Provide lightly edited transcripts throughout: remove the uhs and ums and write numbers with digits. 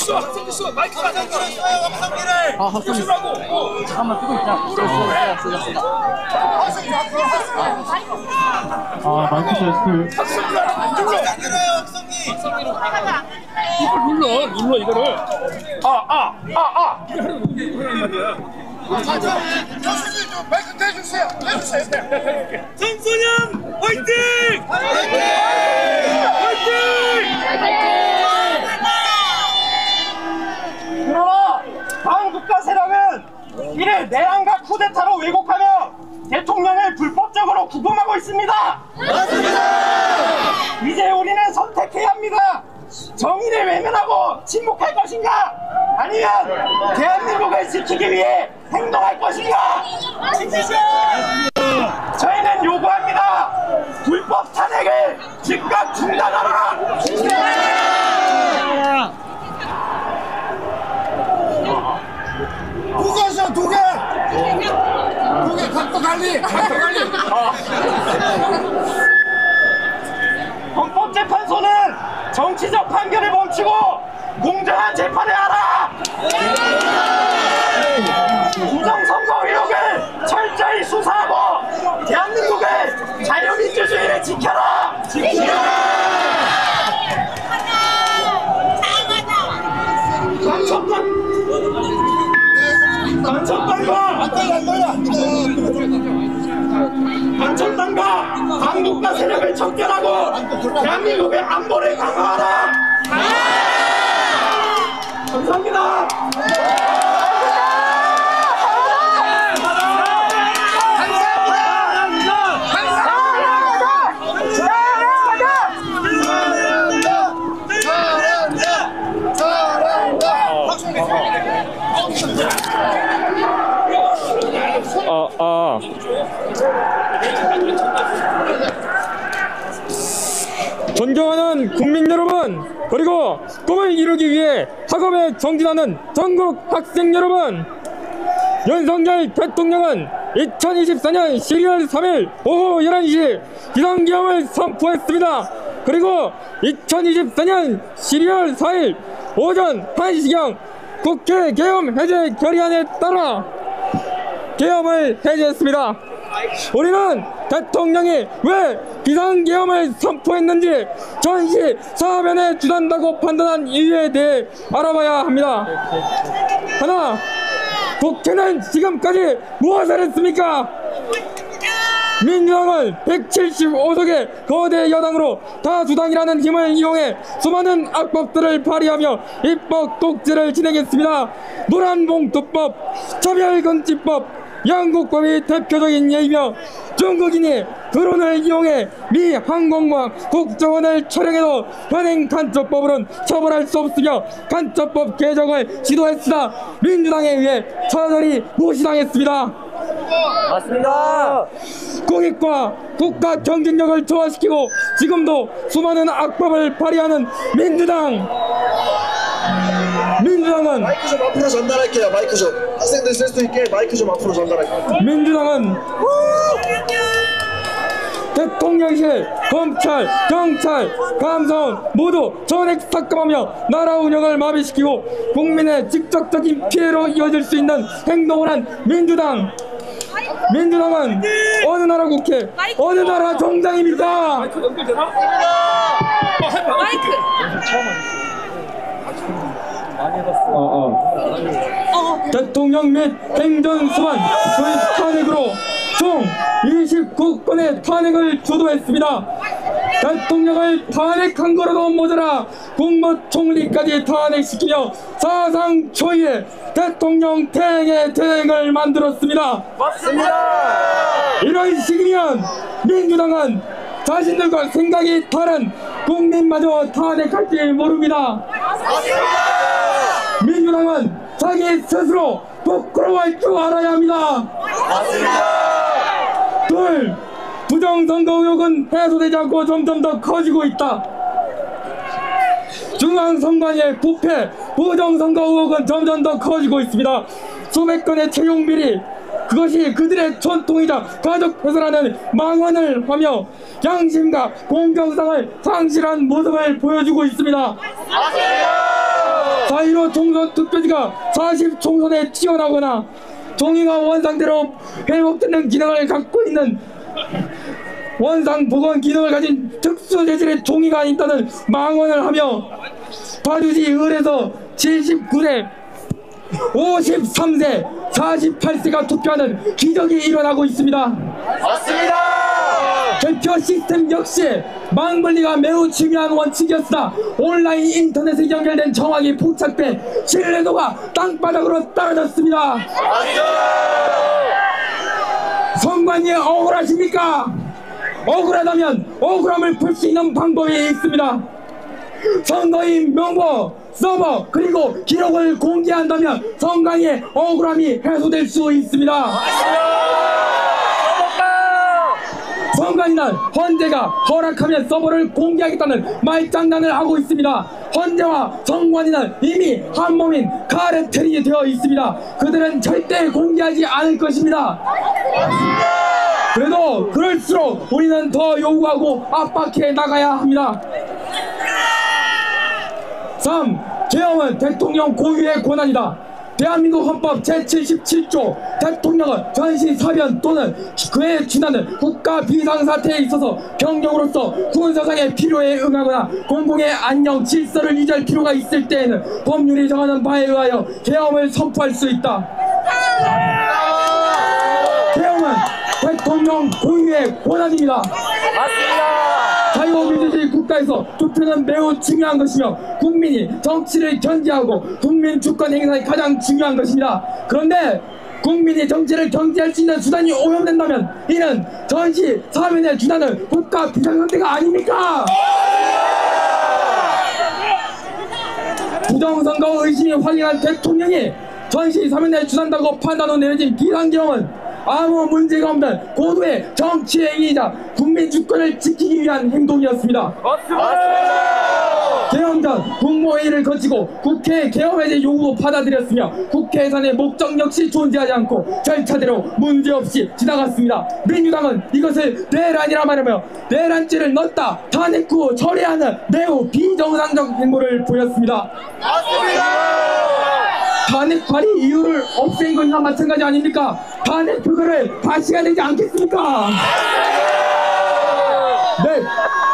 학생기 씨 마이크 가져오세요. 학생기 잠깐만 뜨고 있자. 마이크 테스트. 이걸 눌러 이거를. 교수님 좀 마이크 대주세요. 청소년 화이팅! 화이팅! 그러나 반국가 세력은 이를 내란과 쿠데타로 왜곡하며 대통령을 불법적으로 구금하고 있습니다. 맞습니다. 이제 우리는 선택해야 합니다. 정의를 외면하고 침묵할 것인가? 아니면 대한민국을 지키기 위해 행동할 것인가? 저희는 요구합니다. 불법 탄핵을 즉각 중단하라. 누가서 두 개 각도 관리. 헌법재판소는 정치적 판결을 멈추고 공정한 재판을 하라. 부정선거 의혹을 철저히 수사하고 대한민국의 자유민주주의를 지켜라. 방첩당과 반국가 세력을 척결하고 대한민국의 안보를 강화하라. 감사합니다. 존경하는 국민 여러분, 그리고 꿈을 이루기 위해 학업에 정진하는 전국 학생 여러분, 윤석열 대통령은 2024년 12월 3일 오후 11시 비상계엄을 선포했습니다. 그리고 2024년 12월 4일 오전 1시경 국회 계엄 해제 결의안에 따라 계엄을 해제했습니다. 우리는 대통령이 왜 비상계엄을 선포했는지 전시 사면에 주둔다고 판단한 이유에 대해 알아봐야 합니다. 하나, 국회는 지금까지 무엇을 했습니까? 민주당은 175석의 거대 여당으로 다수당이라는 힘을 이용해 수많은 악법들을 발의하며 입법 독재를 진행했습니다. 노란봉투법, 차별금지법, 영국법이 대표적인 예이며 중국인이 드론을 이용해 미 항공모함 국정원을 촬영해도 현행 간첩법으로는 처벌할 수 없으며 간첩법 개정을 시도했으나 민주당에 의해 차라리 무시당했습니다. 맞습니다. 공익과 국가 경쟁력을 저하시키고 지금도 수많은 악법을 발의하는 민주당은 마이크 좀 앞으로 전달할게요. 마이크 좀 학생들 쓸 수 있게 마이크 좀 앞으로 전달할게요. 민주당은 대통령실, 검찰, 경찰, 감사원 모두 전액 삭감하며 나라 운영을 마비시키고 국민의 직접적인 피해로 이어질 수 있는 행동을 한 민주당은 어느 나라 국회, 어느 나라 정당입니까? 마이크 연결되나? 마이크! 대통령 및 행정수반 조직 탄핵으로 총 29건의 탄핵을 주도했습니다. 대통령을 탄핵한 거로도 모자라 국무총리까지 탄핵시키며 사상 초유의 대통령 퇴행의 대행을 만들었습니다. 맞습니다. 이런 식이면 민주당은 자신들과 생각이 다른 국민마저 탄핵할지 모릅니다. 민주당은 자기 스스로 부끄러워할 줄 알아야 합니다. 둘, 부정선거 의혹은 해소되지 않고 점점 더 커지고 있다. 중앙선관위의 부패, 부정선거 의혹은 점점 더 커지고 있습니다. 수백 건의 채용 비리, 그것이 그들의 전통이자 가족 훼손하는 망언을 하며 양심과 공정성을 상실한 모습을 보여주고 있습니다. 4.15 총선 투표지가 40 총선에 지원하거나 종이가 원상대로 회복되는 기능을 갖고 있는 원상 복원 기능을 가진 특수 재질의 종이가 있다는 망언을 하며 파주시 을에서 79세 53세 48세가 투표하는 기적이 일어나고 있습니다. 맞습니다. 개표 시스템 역시 망분리가 매우 중요한 원칙이었으나 온라인 인터넷에 연결된 정황이 포착돼 신뢰도가 땅바닥으로 떨어졌습니다. 선관위 억울하십니까? 억울하다면 억울함을 풀 수 있는 방법이 있습니다. 선거인 명부, 서버, 그리고 기록을 공개한다면 선관위의 억울함이 해소될 수 있습니다. 선관위는 헌재가 허락하면 서버를 공개하겠다는 말장난을 하고 있습니다. 헌재와 선관위는 이미 한 몸인 카르텔이 되어 있습니다. 그들은 절대 공개하지 않을 것입니다. 그래도 그럴수록 우리는 더 요구하고 압박해 나가야 합니다. 3. 계엄은 대통령 고유의 권한이다. 대한민국 헌법 제77조 대통령은 전시사변 또는 그에 준하는 국가 비상사태에 있어서 병력으로서 군사상의 필요에 응하거나 공공의 안녕 질서를 유지할 필요가 있을 때에는 법률이 정하는 바에 의하여 계엄을 선포할 수 있다. 계엄은 대통령 고유의 권한입니다. 맞습니다. 자유민주주의 국가에서 투표는 매우 중요한 것이며 국민이 정치를 견제하고 국민 주권 행사에 가장 중요한 것입니다. 그런데 국민이 정치를 견제할 수 있는 수단이 오염된다면 이는 전시 사면에 준하는 국가 비상상태가 아닙니까? 부정선거 의심이 확인한 대통령이 전시 사면에 준한다고 판단 후 내려진 비상계엄은 아무 문제가 없는 고도의 정치행위이자 국민 주권을 지키기 위한 행동이었습니다. 계엄 전 국무회의를 거치고 국회 계엄 해제 요구 받아들였으며 국회 예산의 목적 역시 존재하지 않고 절차대로 문제없이 지나갔습니다. 민주당은 이것을 내란이라 말하며 내란죄를 넣었다 탄핵 후 처리하는 매우 비정상적 행보를 보였습니다. 탄핵 발의 이유를 없앤 것이나 마찬가지 아닙니까? 탄핵 표결을 다시 해야 되지 않겠습니까? 네,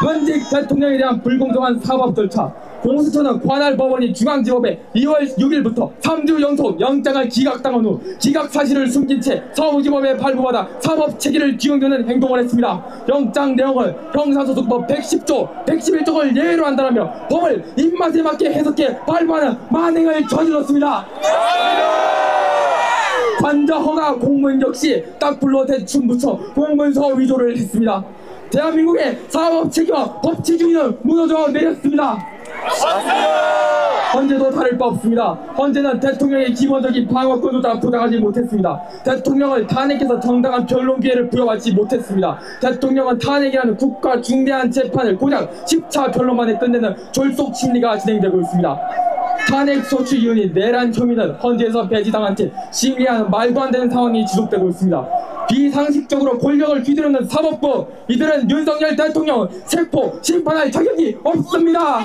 현직 대통령에 대한 불공정한 사법 절차. 공수처는 관할 법원이 중앙지법에 2월 6일부터 3주 연속 영장을 기각당한 후 기각 사실을 숨긴 채 서울지법에 발부받아 사법 체계를 뒤흔드는 행동을 했습니다. 영장 내용은 형사소송법 110조, 111조를 예외로 한다라며 법을 입맛에 맞게 해석해 발부하는 만행을 저질렀습니다. 관저 허가 공문 역시 딱불로 대충 붙여 공문서 위조를 했습니다. 대한민국의 사법체계와 법치주의는 무너져 내렸습니다. 헌재도 다를 바 없습니다. 헌재는 대통령의 기본적인 방어권조차 보장하지 못했습니다. 대통령을 탄핵해서 정당한 변론 기회를 부여받지 못했습니다. 대통령은 탄핵이라는 국가 중대한 재판을 고작 10차 변론만에 끝내는 졸속 심리가 진행되고 있습니다. 탄핵 소추 이윤이 내란 혐의는 헌재에서 배제당한 채 심리하는 말도 안 되는 상황이 지속되고 있습니다. 비상식적으로 권력을 휘두르는 사법부, 이들은 윤석열 대통령을 세포 심판할 자격이 없습니다.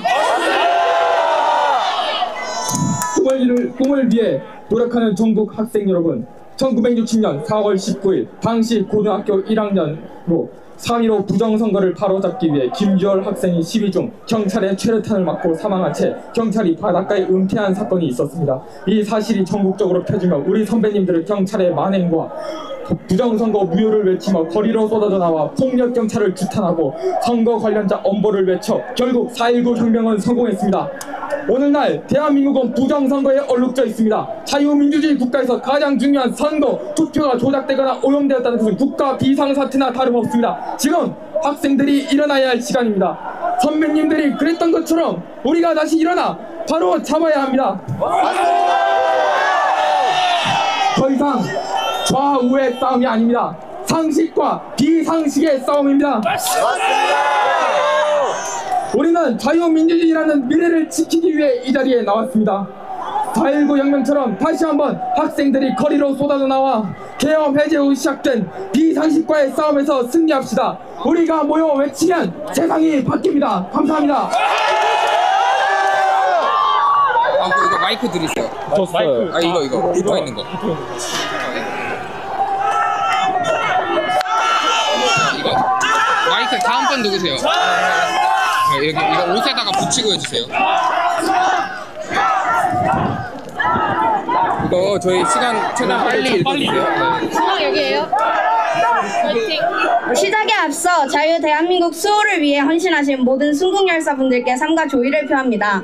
꿈을 위해 노력하는 전국 학생 여러분, 1960년 4월 19일 당시 고등학교 1학년으로 3.15 부정선거를 바로잡기 위해 김주열 학생이 시위 중 경찰의 최루탄을 맞고 사망한 채 경찰이 바닷가에 은폐한 사건이 있었습니다. 이 사실이 전국적으로 펴지며 우리 선배님들은 경찰의 만행과 부정선거 무효를 외치며 거리로 쏟아져 나와 폭력경찰을 규탄하고 선거 관련자 엄벌을 외쳐 결국 4.19 혁명은 성공했습니다. 오늘날 대한민국은 부정선거에 얼룩져 있습니다. 자유민주주의 국가에서 가장 중요한 선거, 투표가 조작되거나 오염되었다는 것은 국가 비상사태나 다름없습니다. 지금 학생들이 일어나야 할 시간입니다. 선배님들이 그랬던 것처럼 우리가 다시 일어나 바로 잡아야 합니다. 더 이상 좌우의 싸움이 아닙니다. 상식과 비상식의 싸움입니다. 우리는 자유민주주의라는 미래를 지키기 위해 이 자리에 나왔습니다. 4.19 혁명처럼 다시 한번 학생들이 거리로 쏟아져 나와 계엄 해제 후 시작된 비상식과의 싸움에서 승리합시다. 우리가 모여 외치면 세상이 바뀝니다. 감사합니다. 마이크 드리세요. 줬어요. 아 이거 붙어 있는 거. 이거 마이크 다음 번 누구세요? 여기 이거 옷에다가 붙이고 해주세요. 이거 저희 시간 최대한 빨리 읽어주세요. 수학 여기에요. 화이팅. 시작에 앞서 자유 대한민국 수호를 위해 헌신하신 모든 순국열사분들께 삼가 조의를 표합니다.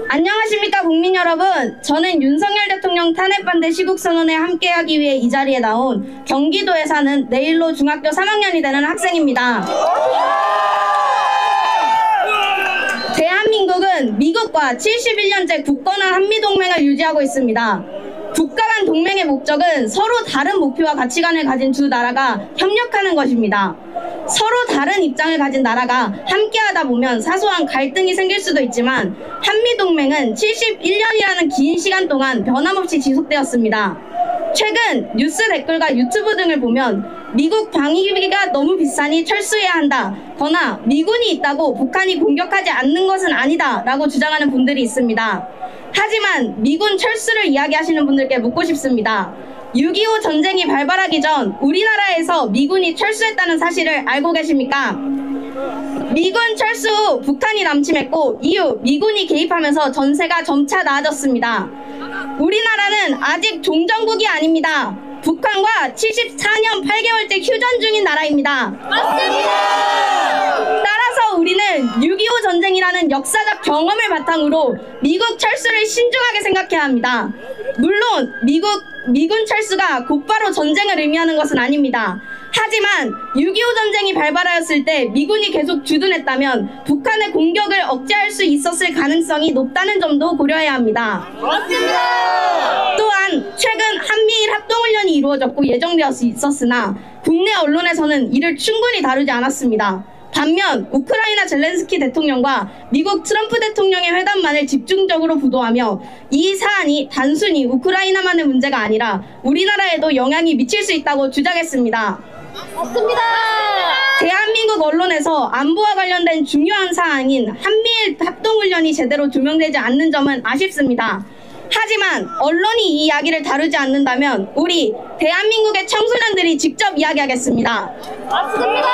안녕하십니까 국민 여러분. 저는 윤석열 대통령 탄핵반대 시국선언에 함께하기 위해 이 자리에 나온 경기도에 사는 내일로 중학교 3학년이 되는 학생입니다. 대한민국은 미국과 71년째 굳건한 한미동맹을 유지하고 있습니다. 국가 간 동맹의 목적은 서로 다른 목표와 가치관을 가진 두 나라가 협력하는 것입니다. 서로 다른 입장을 가진 나라가 함께하다 보면 사소한 갈등이 생길 수도 있지만 한미동맹은 71년이라는 긴 시간 동안 변함없이 지속되었습니다. 최근 뉴스 댓글과 유튜브 등을 보면 미국 방위비가 너무 비싸니 철수해야 한다 거나 미군이 있다고 북한이 공격하지 않는 것은 아니다 라고 주장하는 분들이 있습니다. 하지만 미군 철수를 이야기하시는 분들께 묻고 싶습니다. 6.25 전쟁이 발발하기 전 우리나라에서 미군이 철수했다는 사실을 알고 계십니까? 미군 철수 후 북한이 남침했고 이후 미군이 개입하면서 전세가 점차 나아졌습니다. 우리나라는 아직 종전국이 아닙니다. 북한과 74년 8개월째 휴전 중인 나라입니다. 맞습니다. 따라서 우리는 6.25 전쟁이라는 역사적 경험을 바탕으로 미국 철수를 신중하게 생각해야 합니다. 물론 미군 철수가 곧바로 전쟁을 의미하는 것은 아닙니다. 하지만 6.25 전쟁이 발발하였을 때 미군이 계속 주둔했다면 북한의 공격을 억제할 수 있었을 가능성이 높다는 점도 고려해야 합니다. 맞습니다. 또한 최근 한미일 합동훈련이 이루어졌고 예정되어 있었으나 국내 언론에서는 이를 충분히 다루지 않았습니다. 반면 우크라이나 젤렌스키 대통령과 미국 트럼프 대통령의 회담만을 집중적으로 보도하며 이 사안이 단순히 우크라이나만의 문제가 아니라 우리나라에도 영향이 미칠 수 있다고 주장했습니다. 맞습니다. 대한민국 언론에서 안보와 관련된 중요한 사항인 한미일 합동훈련이 제대로 조명되지 않는 점은 아쉽습니다. 하지만 언론이 이 이야기를 다루지 않는다면 우리 대한민국의 청소년들이 직접 이야기하겠습니다. 맞습니다.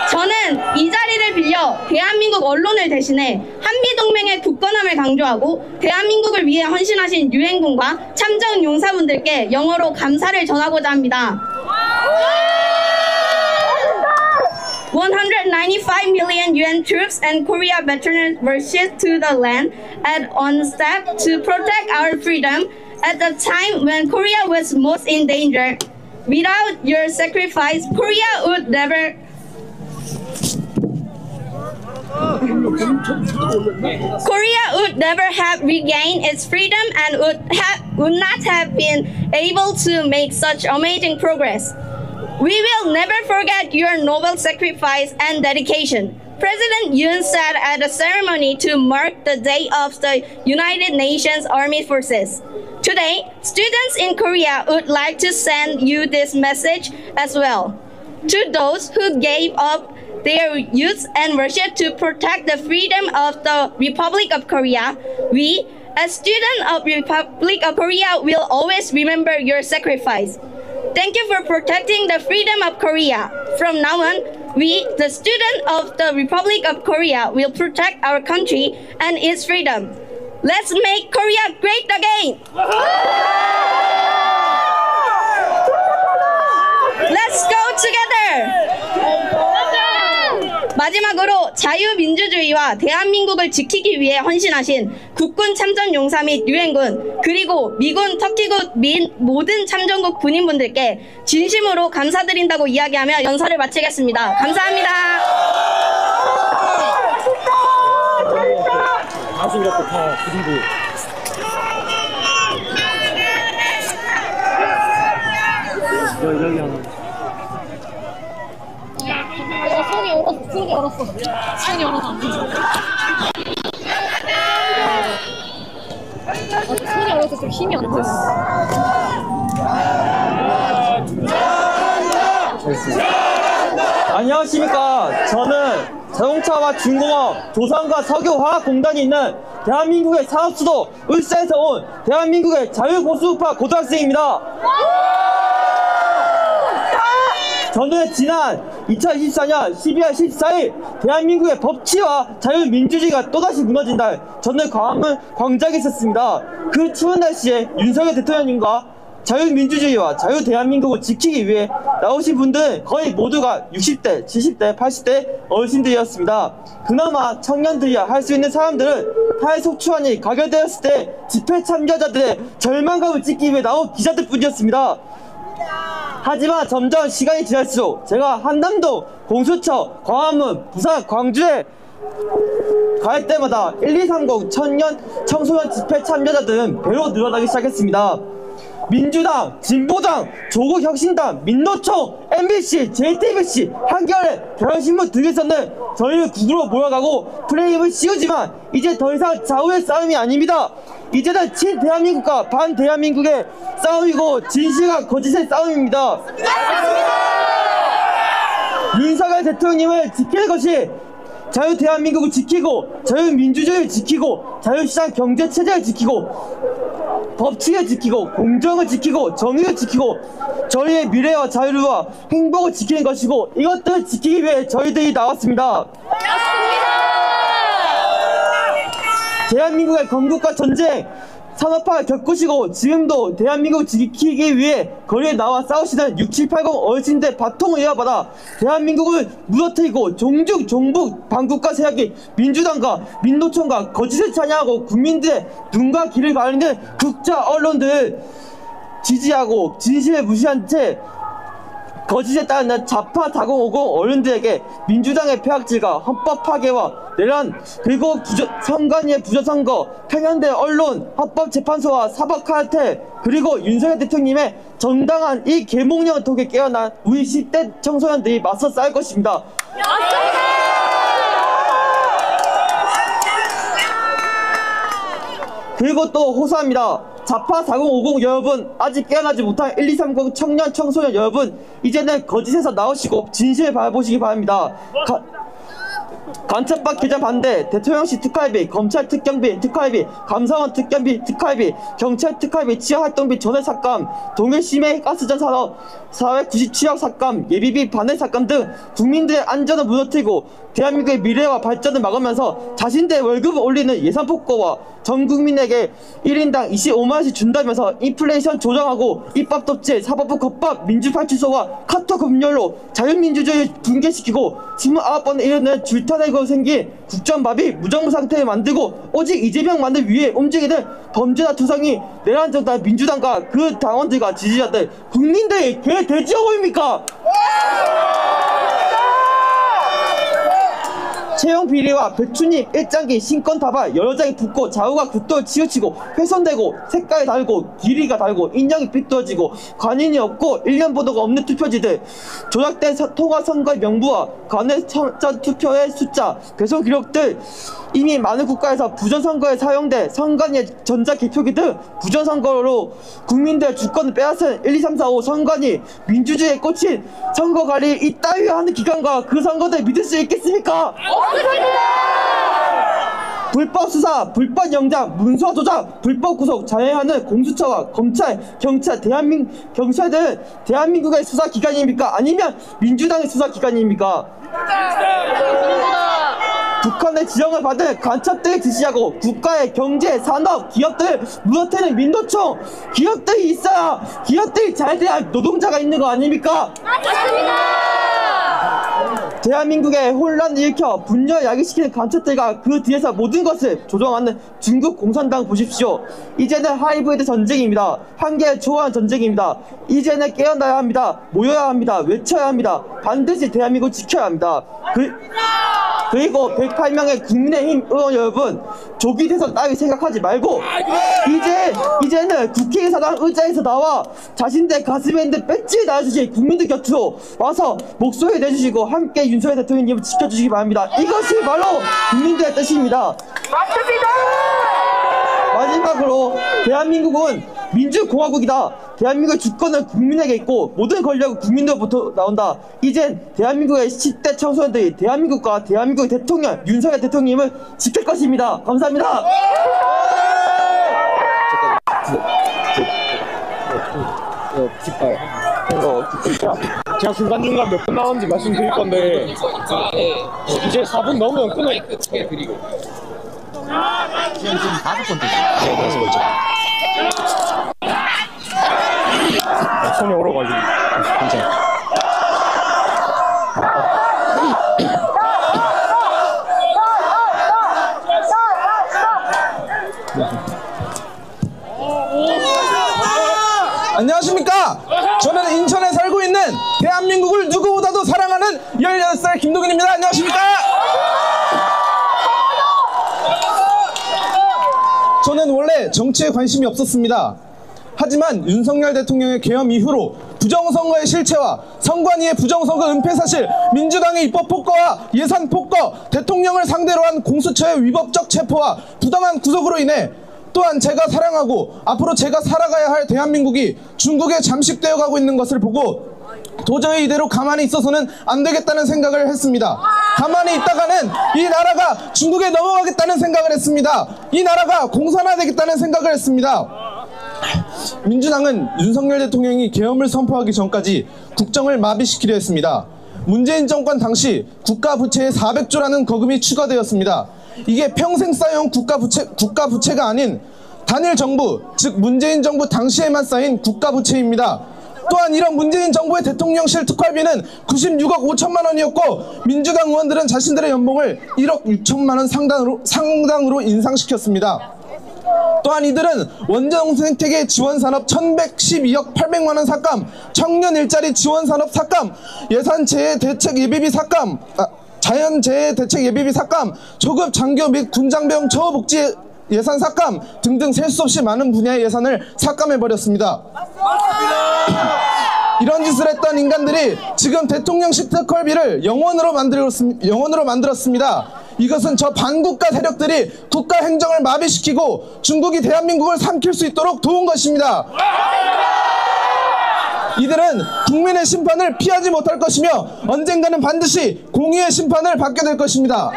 저는 이 자리를 빌려 대한민국 언론을 대신해 한미동맹의 굳건함을 강조하고 대한민국을 위해 헌신하신 유엔군과 참전 용사분들께 영어로 감사를 전하고자 합니다. 195 million UN troops and Korea veterans were shipped to the land and on staff to protect our freedom at the time when Korea was most in danger. Without your sacrifice, Korea would never have regained its freedom and would not have been able to make such amazing progress. We will never forget your noble sacrifice and dedication. President Yoon said at a ceremony to mark the Day of the United Nations Army Forces. Today, students in Korea would like to send you this message as well. To those who gave up their youth and worship to protect the freedom of the Republic of Korea, we, as students of the Republic of Korea, will always remember your sacrifice. Thank you for protecting the freedom of Korea. From now on, we, the students of the Republic of Korea, will protect our country and its freedom. Let's make Korea great again! Let's go together! 마지막으로 자유민주주의와 대한민국을 지키기 위해 헌신하신 국군 참전용사 및 유엔군 그리고 미군 터키군 및 모든 참전국 군인분들께 진심으로 감사드린다고 이야기하며 연설을 마치겠습니다. 감사합니다. 손이 얼었어. 손이 얼어서 안 되지. 손이 얼어서 좀 힘이 안 들어. 안녕하십니까. 저는 자동차와 중공업, 조선과 석유화학공단이 있는 대한민국의 사업수도 울산에서 온 대한민국의 자유보수우파 고등학생입니다. 저는 지난 2024년 12월 14일 대한민국의 법치와 자유민주주의가 또다시 무너진 날, 저는 광화문 광장에 있었습니다. 그 추운 날씨에 윤석열 대통령님과 자유민주주의와 자유대한민국을 지키기 위해 나오신 분들은 거의 모두가 60대, 70대, 80대 어르신들이었습니다. 그나마 청년들이야 할 수 있는 사람들은 탈속추안이 가결되었을 때 집회 참가자들의 절망감을 찍기 위해 나온 기자들 뿐이었습니다. 하지만 점점 시간이 지날수록 제가 한남동, 공수처, 광화문, 부산, 광주에 갈 때마다 1230 청년, 청소년 집회 참가자들은 배로 늘어나기 시작했습니다. 민주당, 진보당, 조국혁신당, 민노총, MBC, JTBC, 한겨레, 경향신문 등에서는 저희를 국으로 몰아가고 프레임을 씌우지만 이제 더 이상 좌우의 싸움이 아닙니다. 이제는 친대한민국과 반대한민국의 싸움이고 진실과 거짓의 싸움입니다. 윤석열 대통령님을 지킬 것이 자유대한민국을 지키고 자유민주주의를 지키고 자유시장 경제체제를 지키고 법치를 지키고 공정을 지키고 정의를 지키고 저희의 미래와 자유와 행복을 지키는 것이고, 이것들을 지키기 위해 저희들이 나왔습니다. 대한민국의 건국과 전쟁, 산업화를 겪으시고 지금도 대한민국을 지키기 위해 거리에 나와 싸우시는 6780 어르신들의 바통을 이어받아 대한민국을 무너뜨리고 종북 반국가 세력이 민주당과 민노총과 거짓을 찬양하고 국민들의 눈과 귀를 가리는 국자 언론들을 지지하고 진실을 무시한 채 거짓에 따르는 좌파 4050 어른들에게 민주당의 폐악질과 헌법 파괴와 내란, 그리고 선관위의 부정선거, 편향된 언론, 헌법재판소와 사법카르텔, 그리고 윤석열 대통령님의 정당한 이 계몽령을 통해 깨어난 우리 10대 청소년들이 맞서 싸울 것입니다. 그리고 또 호소합니다. 좌파 4050 여러분, 아직 깨어나지 못한 1230 청년 청소년 여러분, 이제는 거짓에서 나오시고 진실을 바라보시기 바랍니다. 간첩박 기자 반대, 대통령실 특활비, 검찰 특경비 특활비, 감사원 특경비 특활비, 경찰 특활비, 치안활동비 전액 삭감, 동해심해 가스전 산업 497억 삭감, 예비비 반환 삭감 등 국민들의 안전을 무너뜨리고 대한민국의 미래와 발전을 막으면서 자신들의 월급을 올리는 예산 폭거와 전 국민에게 1인당 25만원씩 준다면서 인플레이션 조정하고 입법 덮칠 사법부 겁법 민주파출소와 카톡 검열로 자유민주주의를 붕괴시키고 29번에 이르는 줄타내고 생긴 국정마비 무정부 상태를 만들고 오직 이재명 만들 위해 움직이는 범죄자 투성이 내란정당 민주당과 그 당원들과 지지자들, 국민들이 개 돼지어 보입니까? 채용 비리와 배추잎, 일장기, 신권 다발 여러 장이 붙고 좌우가 굿돌 치우치고 훼손되고 색깔이 다르고 길이가 다르고 인형이 삐뚤어지고 관인이 없고 1년 보도가 없는 투표지들, 조작된 통화선거의 명부와 관외선 투표의 숫자, 배송 기록들, 이미 많은 국가에서 부정선거에 사용된 선관위의 전자개표기 등 부정선거로 국민들의 주권을 빼앗은 1, 2, 3, 4, 5 선관위, 민주주의에 꽂힌 선거관리 이따위 하는 기관과 그 선거들 믿을 수 있겠습니까? 불법 수사, 불법 영장, 문서 조작, 불법 구속 자행하는 공수처와 검찰, 경찰, 경찰들은 대한민국의 수사기관입니까? 아니면 민주당의 수사기관입니까? 북한의 지령을 받은 간첩들을 지시하고 국가의 경제, 산업, 기업들을 무너뜨리는 민노총, 기업들이 있어야 기업들이 잘 돼야 노동자가 있는 거 아닙니까? 대한민국에 혼란을 일으켜 분열 야기시키는 간첩들과 그 뒤에서 모든 것을 조종하는 중국 공산당 보십시오. 이제는 하이브리드 전쟁입니다. 한계에 초월한 전쟁입니다. 이제는 깨어나야 합니다. 모여야 합니다. 외쳐야 합니다. 반드시 대한민국을 지켜야 합니다. 그리고 108명의 국민의힘 의원 여러분, 조기 대선 따위 생각하지 말고 이제는 국회의사당 의자에서 나와 자신들 가슴에 있는 배지를 달아주신 국민들 곁으로 와서 목소리 내주시고 함께 윤석열 대통령님을 지켜주시기 바랍니다. 이것이 바로 국민들의 뜻입니다. 맞습니다. 마지막으로 대한민국은 민주공화국이다. 대한민국의 주권은 국민에게 있고 모든 권력은 국민으로부터 나온다. 이젠 대한민국의 10대 청소년들이 대한민국과 대한민국의 대통령 윤석열 대통령님을 지킬 것입니다. 감사합니다. 제가 중간중간 몇 분 나왔는지 말씀드릴 건데 이제 4분 넘으면 끊어. 그리고 지금 5번째. 손이 얼어가지고 괜찮아. 안녕하십니까. 저는 인천에 살고 있는 대한민국을 누구보다도 사랑하는 18살 김동인입니다. 안녕하십니까. 저는 원래 정치에 관심이 없었습니다. 하지만 윤석열 대통령의 계엄 이후로 부정선거의 실체와 선관위의 부정선거 은폐 사실, 민주당의 입법 폭거와 예산 폭거, 대통령을 상대로 한 공수처의 위법적 체포와 부당한 구속으로 인해 또한 제가 사랑하고 앞으로 제가 살아가야 할 대한민국이 중국에 잠식되어 가고 있는 것을 보고 도저히 이대로 가만히 있어서는 안 되겠다는 생각을 했습니다. 가만히 있다가는 이 나라가 중국에 넘어가겠다는 생각을 했습니다. 이 나라가 공산화되겠다는 생각을 했습니다. 민주당은 윤석열 대통령이 계엄을 선포하기 전까지 국정을 마비시키려 했습니다. 문재인 정권 당시 국가 부채에 400조라는 거금이 추가되었습니다. 이게 평생 쌓여온 국가 부채가 아닌 단일 정부, 즉 문재인 정부 당시에만 쌓인 국가 부채입니다. 또한 이런 문재인 정부의 대통령실 특활비는 96억 5천만 원이었고 민주당 의원들은 자신들의 연봉을 1억 6천만 원 상당으로 인상시켰습니다. 또한 이들은 원전 생태계 지원산업 1112억 800만 원 삭감, 청년 일자리 지원산업 삭감, 예산재해 대책 예비비 삭감, 자연재해 대책 예비비 삭감, 조급 장교 및 군장병 처우복지 예산 삭감 등등 셀 수 없이 많은 분야의 예산을 삭감해버렸습니다. 이런 짓을 했던 인간들이 지금 대통령실 특활비를 영원으로 만들었습니다. 이것은 저 반국가 세력들이 국가 행정을 마비시키고 중국이 대한민국을 삼킬 수 있도록 도운 것입니다. 이들은 국민의 심판을 피하지 못할 것이며 언젠가는 반드시 공의의 심판을 받게 될 것입니다.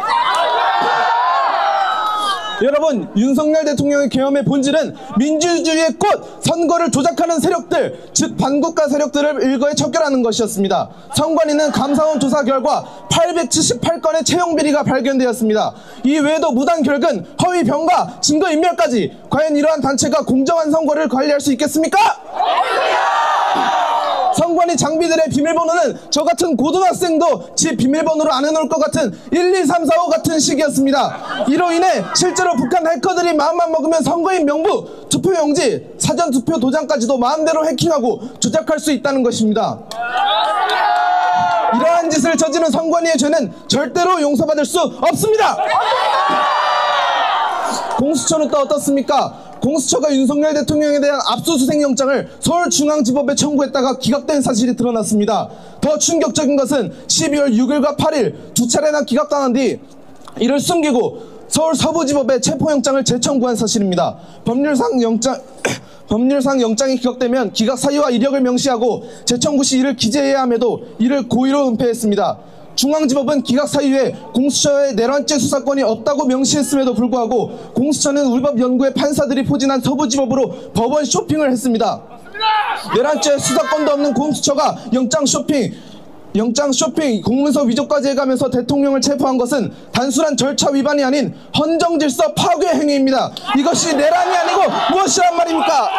여러분, 윤석열 대통령의 계엄의 본질은 민주주의의 꽃, 선거를 조작하는 세력들, 즉 반국가 세력들을 일거에 척결하는 것이었습니다. 선관위는 감사원 조사 결과 878건의 채용비리가 발견되었습니다. 이 외에도 무단 결근, 허위 병가, 증거인멸까지. 과연 이러한 단체가 공정한 선거를 관리할 수 있겠습니까? 선관위 장비들의 비밀번호는 저 같은 고등학생도 지 비밀번호로 안 해놓을 것 같은 1, 2, 3, 4, 5 같은 식이었습니다. 이로 인해 실제로 북한 해커들이 마음만 먹으면 선거인 명부, 투표용지, 사전투표 도장까지도 마음대로 해킹하고 조작할 수 있다는 것입니다. 이러한 짓을 저지른 선관위의 죄는 절대로 용서받을 수 없습니다. 공수처는 또 어떻습니까? 공수처가 윤석열 대통령에 대한 압수수색 영장을 서울중앙지법에 청구했다가 기각된 사실이 드러났습니다. 더 충격적인 것은 12월 6일과 8일 두 차례나 기각당한 뒤 이를 숨기고 서울 서부지법에 체포영장을 재청구한 사실입니다. 법률상 영장이 기각되면 기각 사유와 이력을 명시하고 재청구 시 이를 기재해야 함에도 이를 고의로 은폐했습니다. 중앙지법은 기각 사유에 공수처의 내란죄 수사권이 없다고 명시했음에도 불구하고 공수처는 우리법 연구의 판사들이 포진한 서부지법으로 법원 쇼핑을 했습니다. 내란죄 수사권도 없는 공수처가 영장 쇼핑, 공문서 위조까지 해가면서 대통령을 체포한 것은 단순한 절차 위반이 아닌 헌정질서 파괴 행위입니다. 이것이 내란이 아니고 무엇이란 말입니까?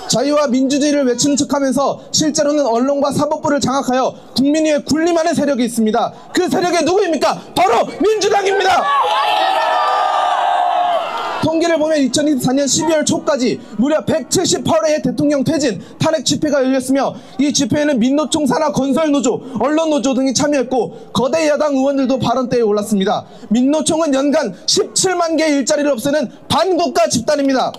자유와 민주주의를 외치는 척하면서 실제로는 언론과 사법부를 장악하여 국민 위에 군림하는 세력이 있습니다. 그 세력이 누구입니까? 바로 민주당입니다. 통계를 보면 2024년 12월 초까지 무려 178회의 대통령 퇴진, 탄핵 집회가 열렸으며 이 집회에는 민노총 산하 건설노조, 언론노조 등이 참여했고 거대 야당 의원들도 발언대에 올랐습니다. 민노총은 연간 17만 개의 일자리를 없애는 반국가 집단입니다.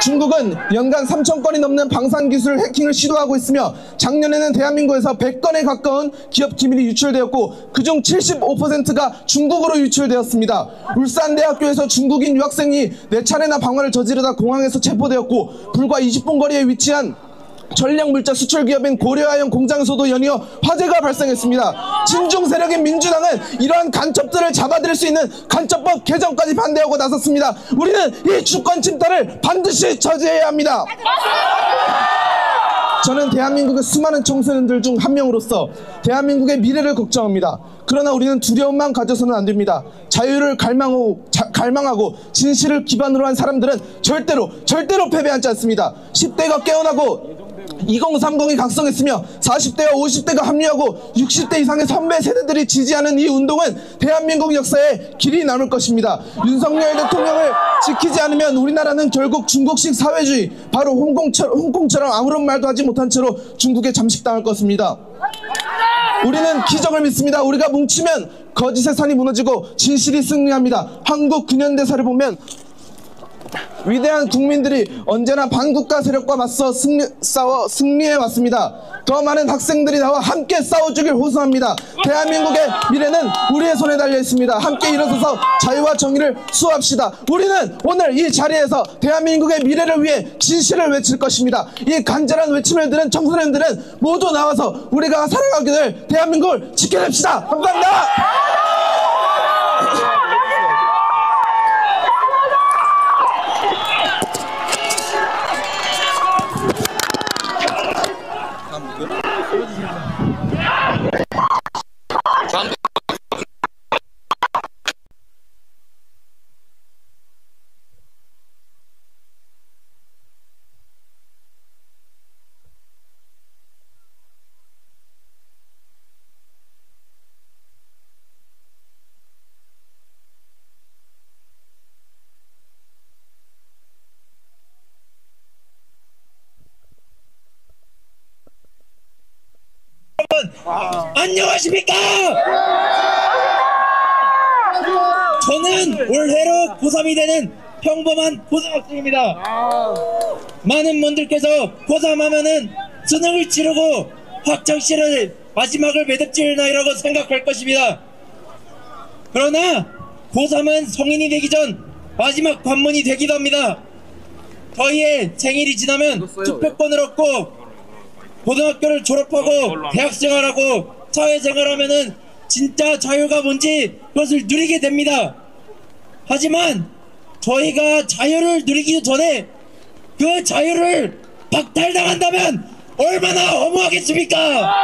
중국은 연간 3,000건이 넘는 방산기술 해킹을 시도하고 있으며 작년에는 대한민국에서 100건에 가까운 기업 기밀이 유출되었고 그중 75%가 중국으로 유출되었습니다. 울산대학교에서 중국인 유학생이 4차례나 방화를 저지르다 공항에서 체포되었고 불과 20분 거리에 위치한 전략물자 수출 기업인 고려아연 공장에서도 연이어 화재가 발생했습니다. 친중 세력인 민주당은 이러한 간첩들을 잡아들일 수 있는 간첩법 개정까지 반대하고 나섰습니다. 우리는 이 주권 침탈을 반드시 저지해야 합니다. 저는 대한민국의 수많은 청소년들 중 한 명으로서 대한민국의 미래를 걱정합니다. 그러나 우리는 두려움만 가져서는 안 됩니다. 자유를 갈망하고 진실을 기반으로 한 사람들은 절대로 패배하지 않습니다. 10대가 깨어나고 2030이 각성했으며 40대와 50대가 합류하고 60대 이상의 선배 세대들이 지지하는 이 운동은 대한민국 역사에 길이 남을 것입니다. 윤석열 대통령을 지키지 않으면 우리나라는 결국 중국식 사회주의, 바로 홍콩처럼 아무런 말도 하지 못한 채로 중국에 잠식당할 것입니다. 우리는 기적을 믿습니다. 우리가 뭉치면 거짓의 산이 무너지고 진실이 승리합니다. 한국 근현대사를 보면 위대한 국민들이 언제나 반국가 세력과 맞서 승리해왔습니다. 더 많은 학생들이 나와 함께 싸워주길 호소합니다. 대한민국의 미래는 우리의 손에 달려있습니다. 함께 일어서서 자유와 정의를 수호합시다. 우리는 오늘 이 자리에서 대한민국의 미래를 위해 진실을 외칠 것입니다. 이 간절한 외침을 들은 청소년들은 모두 나와서 우리가 살아가게 될 대한민국을 지켜냅시다. 감사합니다. 안녕하십니까? 저는 올해로 고3이 되는 평범한 고등학생입니다. 많은 분들께서 고3하면은 수능을 치르고 학창시절의 마지막을 매듭질 나이라고 생각할 것입니다. 그러나 고3은 성인이 되기 전 마지막 관문이 되기도 합니다. 저희의 생일이 지나면 투표권을 얻고 고등학교를 졸업하고 대학생활하고 사회생활하면은 진짜 자유가 뭔지 그것을 누리게 됩니다. 하지만 저희가 자유를 누리기 전에 그 자유를 박탈당한다면 얼마나 허무하겠습니까?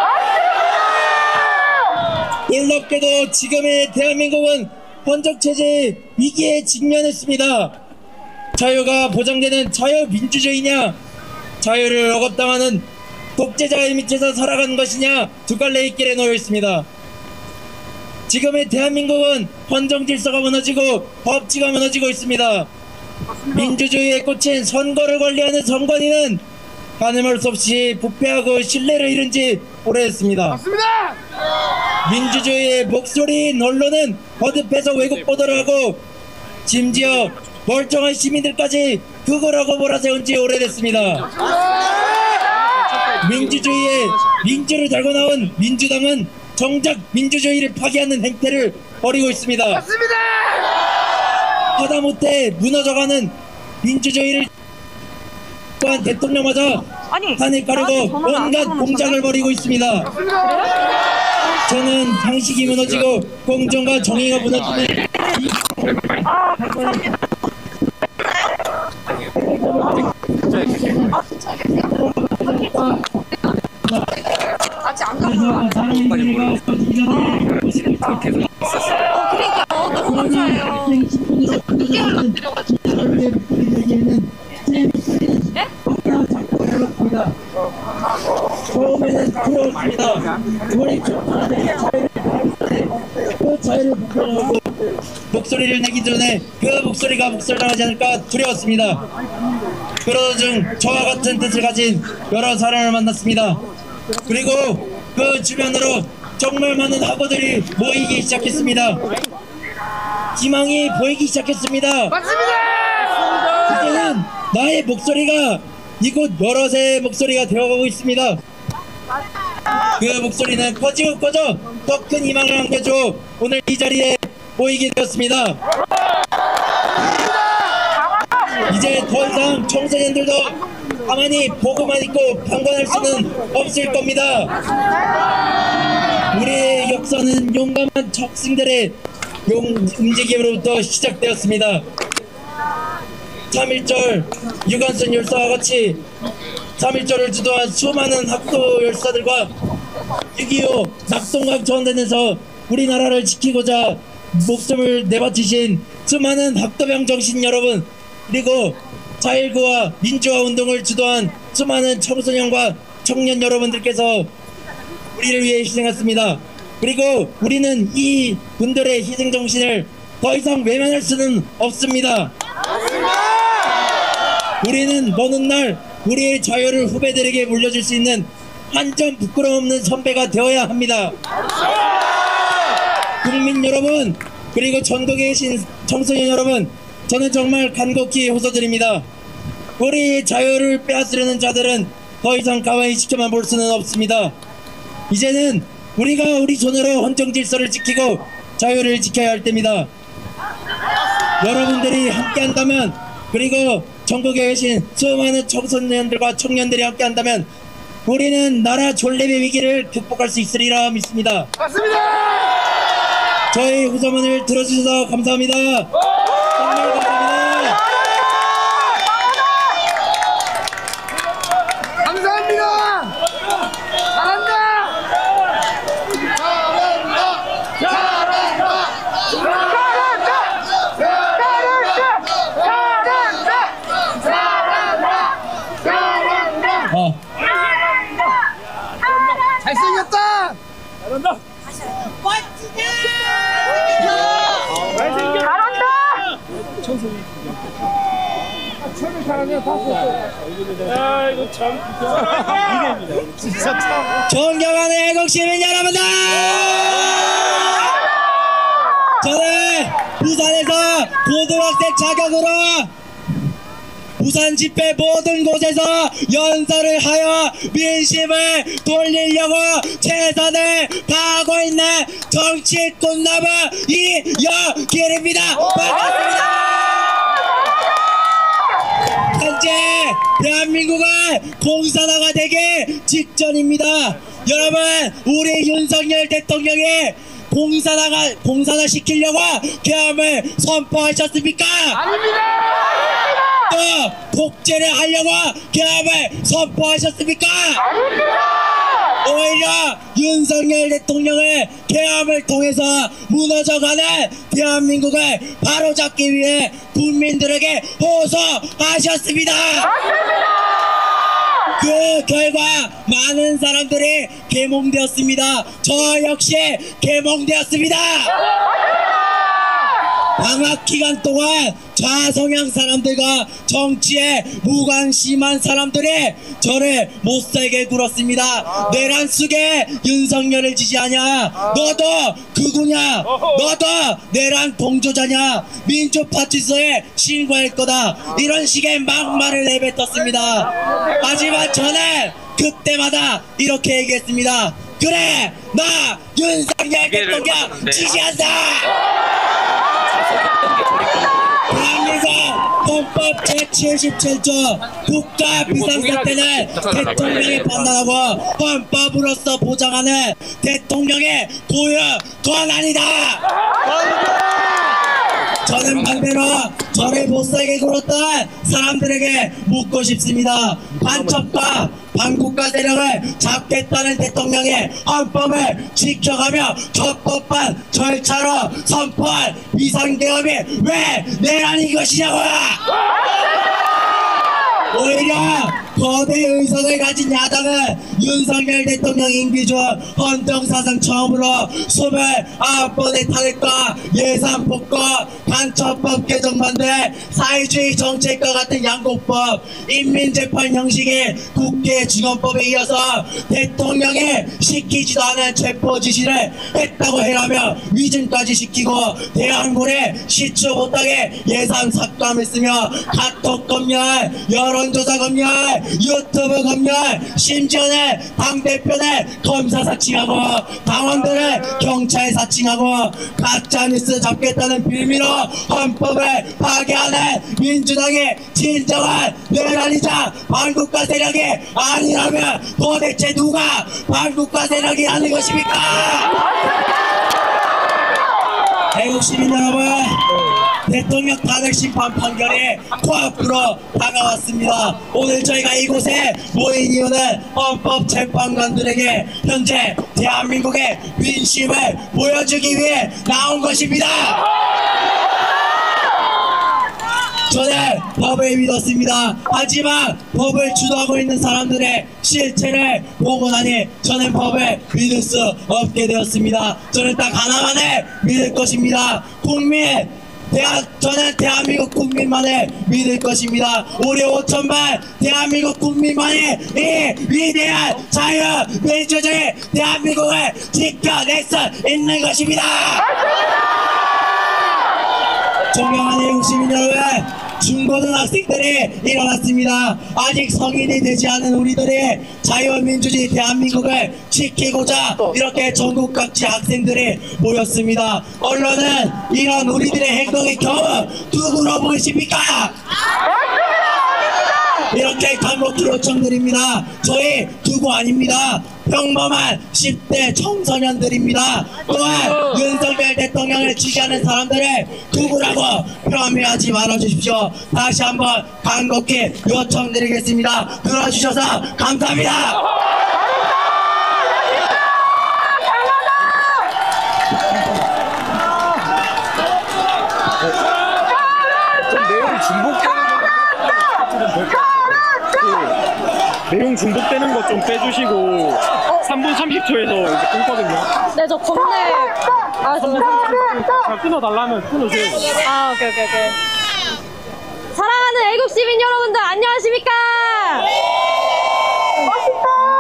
놀랍게도 지금의 대한민국은 헌정체제의 위기에 직면했습니다. 자유가 보장되는 자유민주주의냐, 자유를 억압당하는 독재자의 밑에서 살아가는 것이냐, 두 갈래의 길에 놓여 있습니다. 지금의 대한민국은 헌정 질서가 무너지고 법치가 무너지고 있습니다. 민주주의에 꽂힌 선거를 관리하는 선관위는 가늠할 수 없이 부패하고 신뢰를 잃은 지 오래됐습니다. 맞습니다. 민주주의의 목소리인 언론은 거듭해서 왜곡 보도를 하고 심지어 멀쩡한 시민들까지 그거라고 몰아세운 지 오래됐습니다. 민주주의에 민주를 달고 나온 민주당은 정작 민주주의를 파괴하는 행태를 벌이고 있습니다. 맞습니다. 하다못해 무너져가는 민주주의를 또한 대통령마저 판을 가르고 온갖 공작을 벌이고 있습니다. 맞습니다. 저는 상식이 무너지고 공정과 정의가 무너지는 아직 안 갔어. 그러니까 너무 감사해요. 이게 안 들어가지고. 처음에는 부러웠습니다. 그 자유를 목표하고 목소리를 내기 전에 그 목소리가 목소리하지 않을까 두려웠습니다. 그러던 중 저와 같은 뜻을 가진 여러 사람을 만났습니다. 그리고 그 주변으로 정말 많은 학우들이 모이기 시작했습니다. 희망이 보이기 시작했습니다. 맞습니다. 그때는 나의 목소리가 이곳 여럿의 목소리가 되어가고 있습니다. 그 목소리는 커지고 커져 더 큰 희망을 안겨줘 오늘 이 자리에 모이게 되었습니다. 이제 더 이상 청소년들도 가만히 보고만 있고 방관할 수는 없을 겁니다. 우리의 역사는 용감한 적승들의 움직임으로부터 시작되었습니다. 3.1절 유관순 열사와 같이 3.1절을 주도한 수많은 학도 열사들과 6.25 낙동강 전단에서 우리나라를 지키고자 목숨을 내바치신 수많은 학도병 정신 여러분, 그리고 4.19와 민주화 운동을 주도한 수많은 청소년과 청년 여러분들께서 우리를 위해 희생했습니다. 그리고 우리는 이 분들의 희생 정신을 더 이상 외면할 수는 없습니다. 우리는 먼 훗날 우리의 자유를 후배들에게 물려줄 수 있는 한 점 부끄러움 없는 선배가 되어야 합니다. 국민 여러분, 그리고 전국에 계신 청소년 여러분, 저는 정말 간곡히 호소드립니다. 우리의 자유를 빼앗으려는 자들은 더 이상 가만히 지켜만 볼 수는 없습니다. 이제는 우리가 우리 손으로 헌정 질서를 지키고 자유를 지켜야 할 때입니다. 여러분들이 함께한다면, 그리고 전국에 계신 수많은 청소년들과 청년들이 함께한다면 우리는 나라 존립의 위기를 극복할 수 있으리라 믿습니다. 맞습니다. 저희 후소문을 들어주셔서 감사합니다. 정말 감사합니다. 감사합니다. 잘한다. 잘생겼다. 잘한다. 멋지다. 잘한다. 청소년. 잘하네. 아 이거 참. 이게 진짜 참. 존경하는 애국 시민 여러분들! 저는 부산에서 고등학생 자격으로 부산 집회 모든 곳에서 연설을 하여 민심을 돌리려고 최선을 다하고 있는 정치 꿈나무 이여길입니다. 반갑습니다. 현재 대한민국은 공산화가 되기 직전입니다. 여러분, 우리 윤석열 대통령이 공산화 시키려고 계엄을 선포하셨습니까? 아닙니다. 또 독재를 하려고 계엄을 선포하셨습니까? 아닙니다. 오히려 윤석열 대통령을 계엄을 통해서 무너져가는 대한민국을 바로잡기 위해 국민들에게 호소하셨습니다. 맞습니다. 그 결과 많은 사람들이 계몽되었습니다. 저 역시 계몽되었습니다. 방학 기간 동안 좌성향 사람들과 정치에 무관심한 사람들이 저를 못살게 굴었습니다. 내란 속에 윤석열을 지지하냐? 너도 극우냐? 너도 내란 동조자냐? 민주파출소에 신고할 거다. 이런 식의 막말을 내뱉었습니다. 하지만 저는 그때마다 이렇게 얘기했습니다. 그래, 나 윤석열 대통령 지지한다. 대한민국 헌법 제77조 국가 비상사태는 대통령이 판단하고 헌법으로서 보장하는 대통령의 고유 권한이다. 저는 반대로 저를 못살게 굴었던 사람들에게 묻고 싶습니다. 반첩과 반국가 세력을 잡겠다는 대통령의 헌법을 지켜가며 적법한 절차로 선포한 비상계엄이 왜 내란인 것이냐고! 오히려 거대 의석을 가진 야당은 윤석열 대통령 임기 중 헌정사상 처음으로 29번의 탄핵과 예산 폭거, 간첩법 개정만 대 사회주의 정책과 같은 양곡법, 인민재판 형식의 국회증언법에 이어서 대통령이 시키지도 않은 체포 지시를 했다고 해라며 위증까지 시키고 대한민국에 시추 못하게 예산 삭감했으며 카톡 검열, 여론조사 검열, 유튜브 검열, 심지어는 당대표는 검사 사칭하고 당원들을 경찰 사칭하고 가짜뉴스 잡겠다는 빌미로 헌법을 파괴하는 민주당의 진정한 내란이자 반국가 세력이 아니라면 도대체 누가 반국가 세력이라는 것입니까? 애국 시민 여러분, 대통령 탄핵 심판 판결이 코앞으로 다가왔습니다. 오늘 저희가 이곳에 모인 이유는 헌법재판관들에게 현재 대한민국의 민심을 보여주기 위해 나온 것입니다. 저는 법을 믿었습니다. 하지만 법을 주도하고 있는 사람들의 실체를 보고 나니 저는 법을 믿을 수 없게 되었습니다. 저는 딱 하나만을 믿을 것입니다. 저는 대한민국 국민만을 믿을 것입니다. 우리 5천만 대한민국 국민만이 이 위대한 자유 민주주의 대한민국을 지켜낼 수 있는 것입니다. 존경하는 애국 시민 여러분, 중고등학생들이 일어났습니다. 아직 성인이 되지 않은 우리들이 자유민주주의 대한민국을 지키고자 이렇게 전국 각지 학생들이 모였습니다. 언론은 이런 우리들의 행동이 겨우 누구로 보이십니까? 이렇게 간곡히 요청드립니다. 저희 누구 아닙니다. 평범한 10대 청소년들입니다. 또한 윤석열 대통령을 지지하는 사람들을 누구라고 폄훼하지 말아주십시오. 다시 한번 간곡히 요청드리겠습니다. 들어주셔서 감사합니다. 내용 중복되는 거 좀 빼주시고 3분 30초에서 이제 끊거든요. 네, 저 건네. 잘 끊어달라면 끊어줘요. 아, 오케이. 사랑하는 애국 시민 여러분들, 안녕하십니까?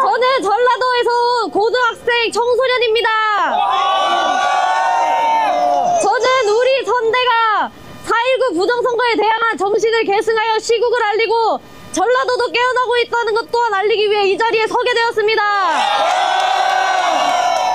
저는 전라도에서 온 고등학생 청소년입니다. 저는 우리 선대가 4.19 부정선거에 대항한 정신을 계승하여 시국을 알리고 전라도도 깨어나고 있다는 것 또한 알리기 위해 이 자리에 서게 되었습니다.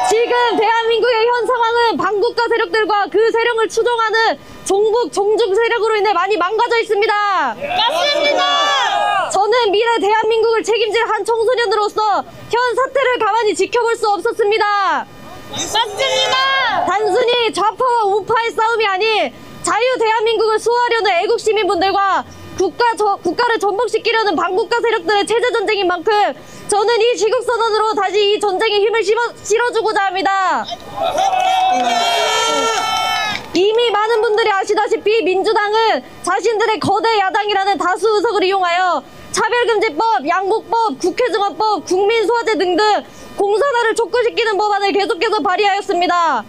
지금 대한민국의 현 상황은 반국가 세력들과 그 세력을 추종하는 종북 종중 세력으로 인해 많이 망가져 있습니다. 맞습니다. 저는 미래 대한민국을 책임질 한 청소년으로서 현 사태를 가만히 지켜볼 수 없었습니다. 맞습니다. 단순히 좌파와 우파의 싸움이 아닌 자유 대한민국을 수호하려는 애국 시민분들과 국가를 전복시키려는 반국가 세력들의 체제전쟁인 만큼 저는 이 지국선언으로 다시 이 전쟁에 힘을 실어주고자 합니다. 이미 많은 분들이 아시다시피 민주당은 자신들의 거대 야당이라는 다수 의석을 이용하여 차별금지법, 양곡법, 국회증언법, 국민소화제 등등 공산화를 촉구시키는 법안을 계속해서 발의하였습니다.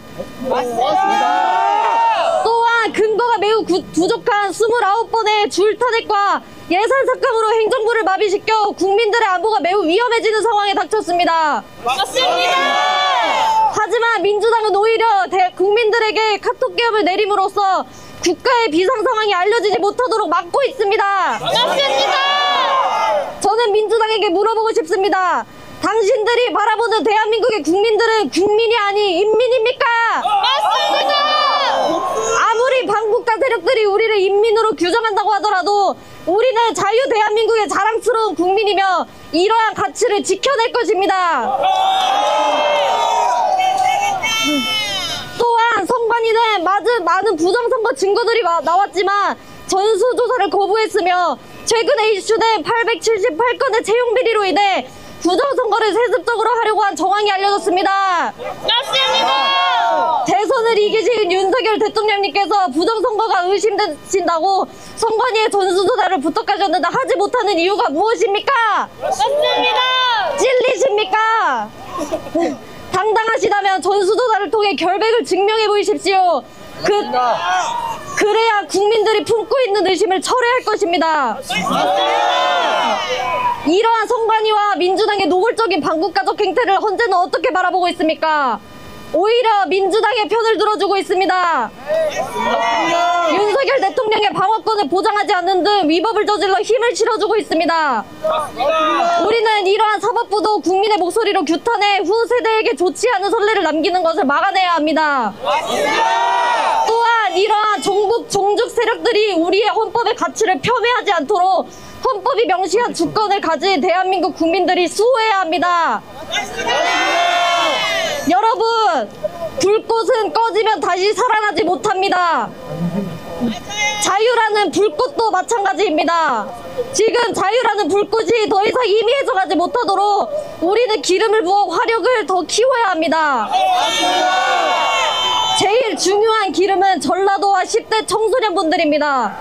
맞습니다. 또한 근거가 매우 부족한 29번의 줄탄핵과 예산 삭감으로 행정부를 마비시켜 국민들의 안보가 매우 위험해지는 상황에 닥쳤습니다. 맞습니다. 하지만 민주당은 오히려 국민들에게 카톡 계엄을 내림으로써 국가의 비상 상황이 알려지지 못하도록 막고 있습니다. 맞습니다. 저는 민주당에게 물어보고 싶습니다. 당신들이 바라보는 대한민국의 국민들은 국민이 아닌 인민입니까? 맞습니다. 아무리 반국가 세력들이 우리를 인민으로 규정한다고 하더라도 우리는 자유 대한민국의 자랑스러운 국민이며 이러한 가치를 지켜낼 것입니다. 또한 선관위는 많은 부정선거 증거들이 나왔지만 전수조사를 거부했으며 최근에 이슈된 878건의 채용비리로 인해 부정선거를 세습적으로 하려고 한 정황이 알려졌습니다. 맞습니다. 대선을 이기신 윤석열 대통령님께서 부정선거가 의심되신다고 선관위에 전수조사를 부탁하셨는데 하지 못하는 이유가 무엇입니까? 맞습니다. 찔리십니까? 당당하시다면 전수조사를 통해 결백을 증명해 보이십시오. 그래야 국민들이 품고 있는 의심을 철회할 것입니다. 이러한 선관위와 민주당의 노골적인 반국가적 행태를 헌재는 어떻게 바라보고 있습니까? 오히려 민주당의 편을 들어주고 있습니다. 윤석열 대통령의 방어권을 보장하지 않는 등 위법을 저질러 힘을 실어주고 있습니다. 우리는 이러한 사법부도 국민의 목소리로 규탄해 후 세대에게 좋지 않은 선례를 남기는 것을 막아내야 합니다. 또한 이러한 종북 세력들이 우리의 헌법의 가치를 폄훼하지 않도록 헌법이 명시한 주권을 가진 대한민국 국민들이 수호해야 합니다. 여러분, 불꽃은 꺼지면 다시 살아나지 못합니다. 자유라는 불꽃도 마찬가지입니다. 지금 자유라는 불꽃이 더 이상 희미해져가지 못하도록 우리는 기름을 부어 화력을 더 키워야 합니다. 제일 중요한 기름은 전라도와 10대 청소년분들입니다.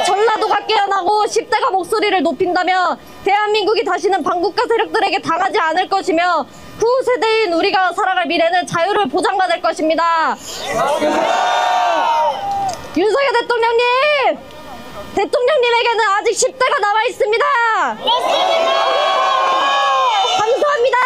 전라도가 깨어나고 10대가 목소리를 높인다면 대한민국이 다시는 반국가 세력들에게 당하지 않을 것이며 후 세대인 우리가 살아갈 미래는 자유를 보장받을 것입니다. 윤석열 대통령님에게는 아직 10대가 남아 있습니다. 감사합니다.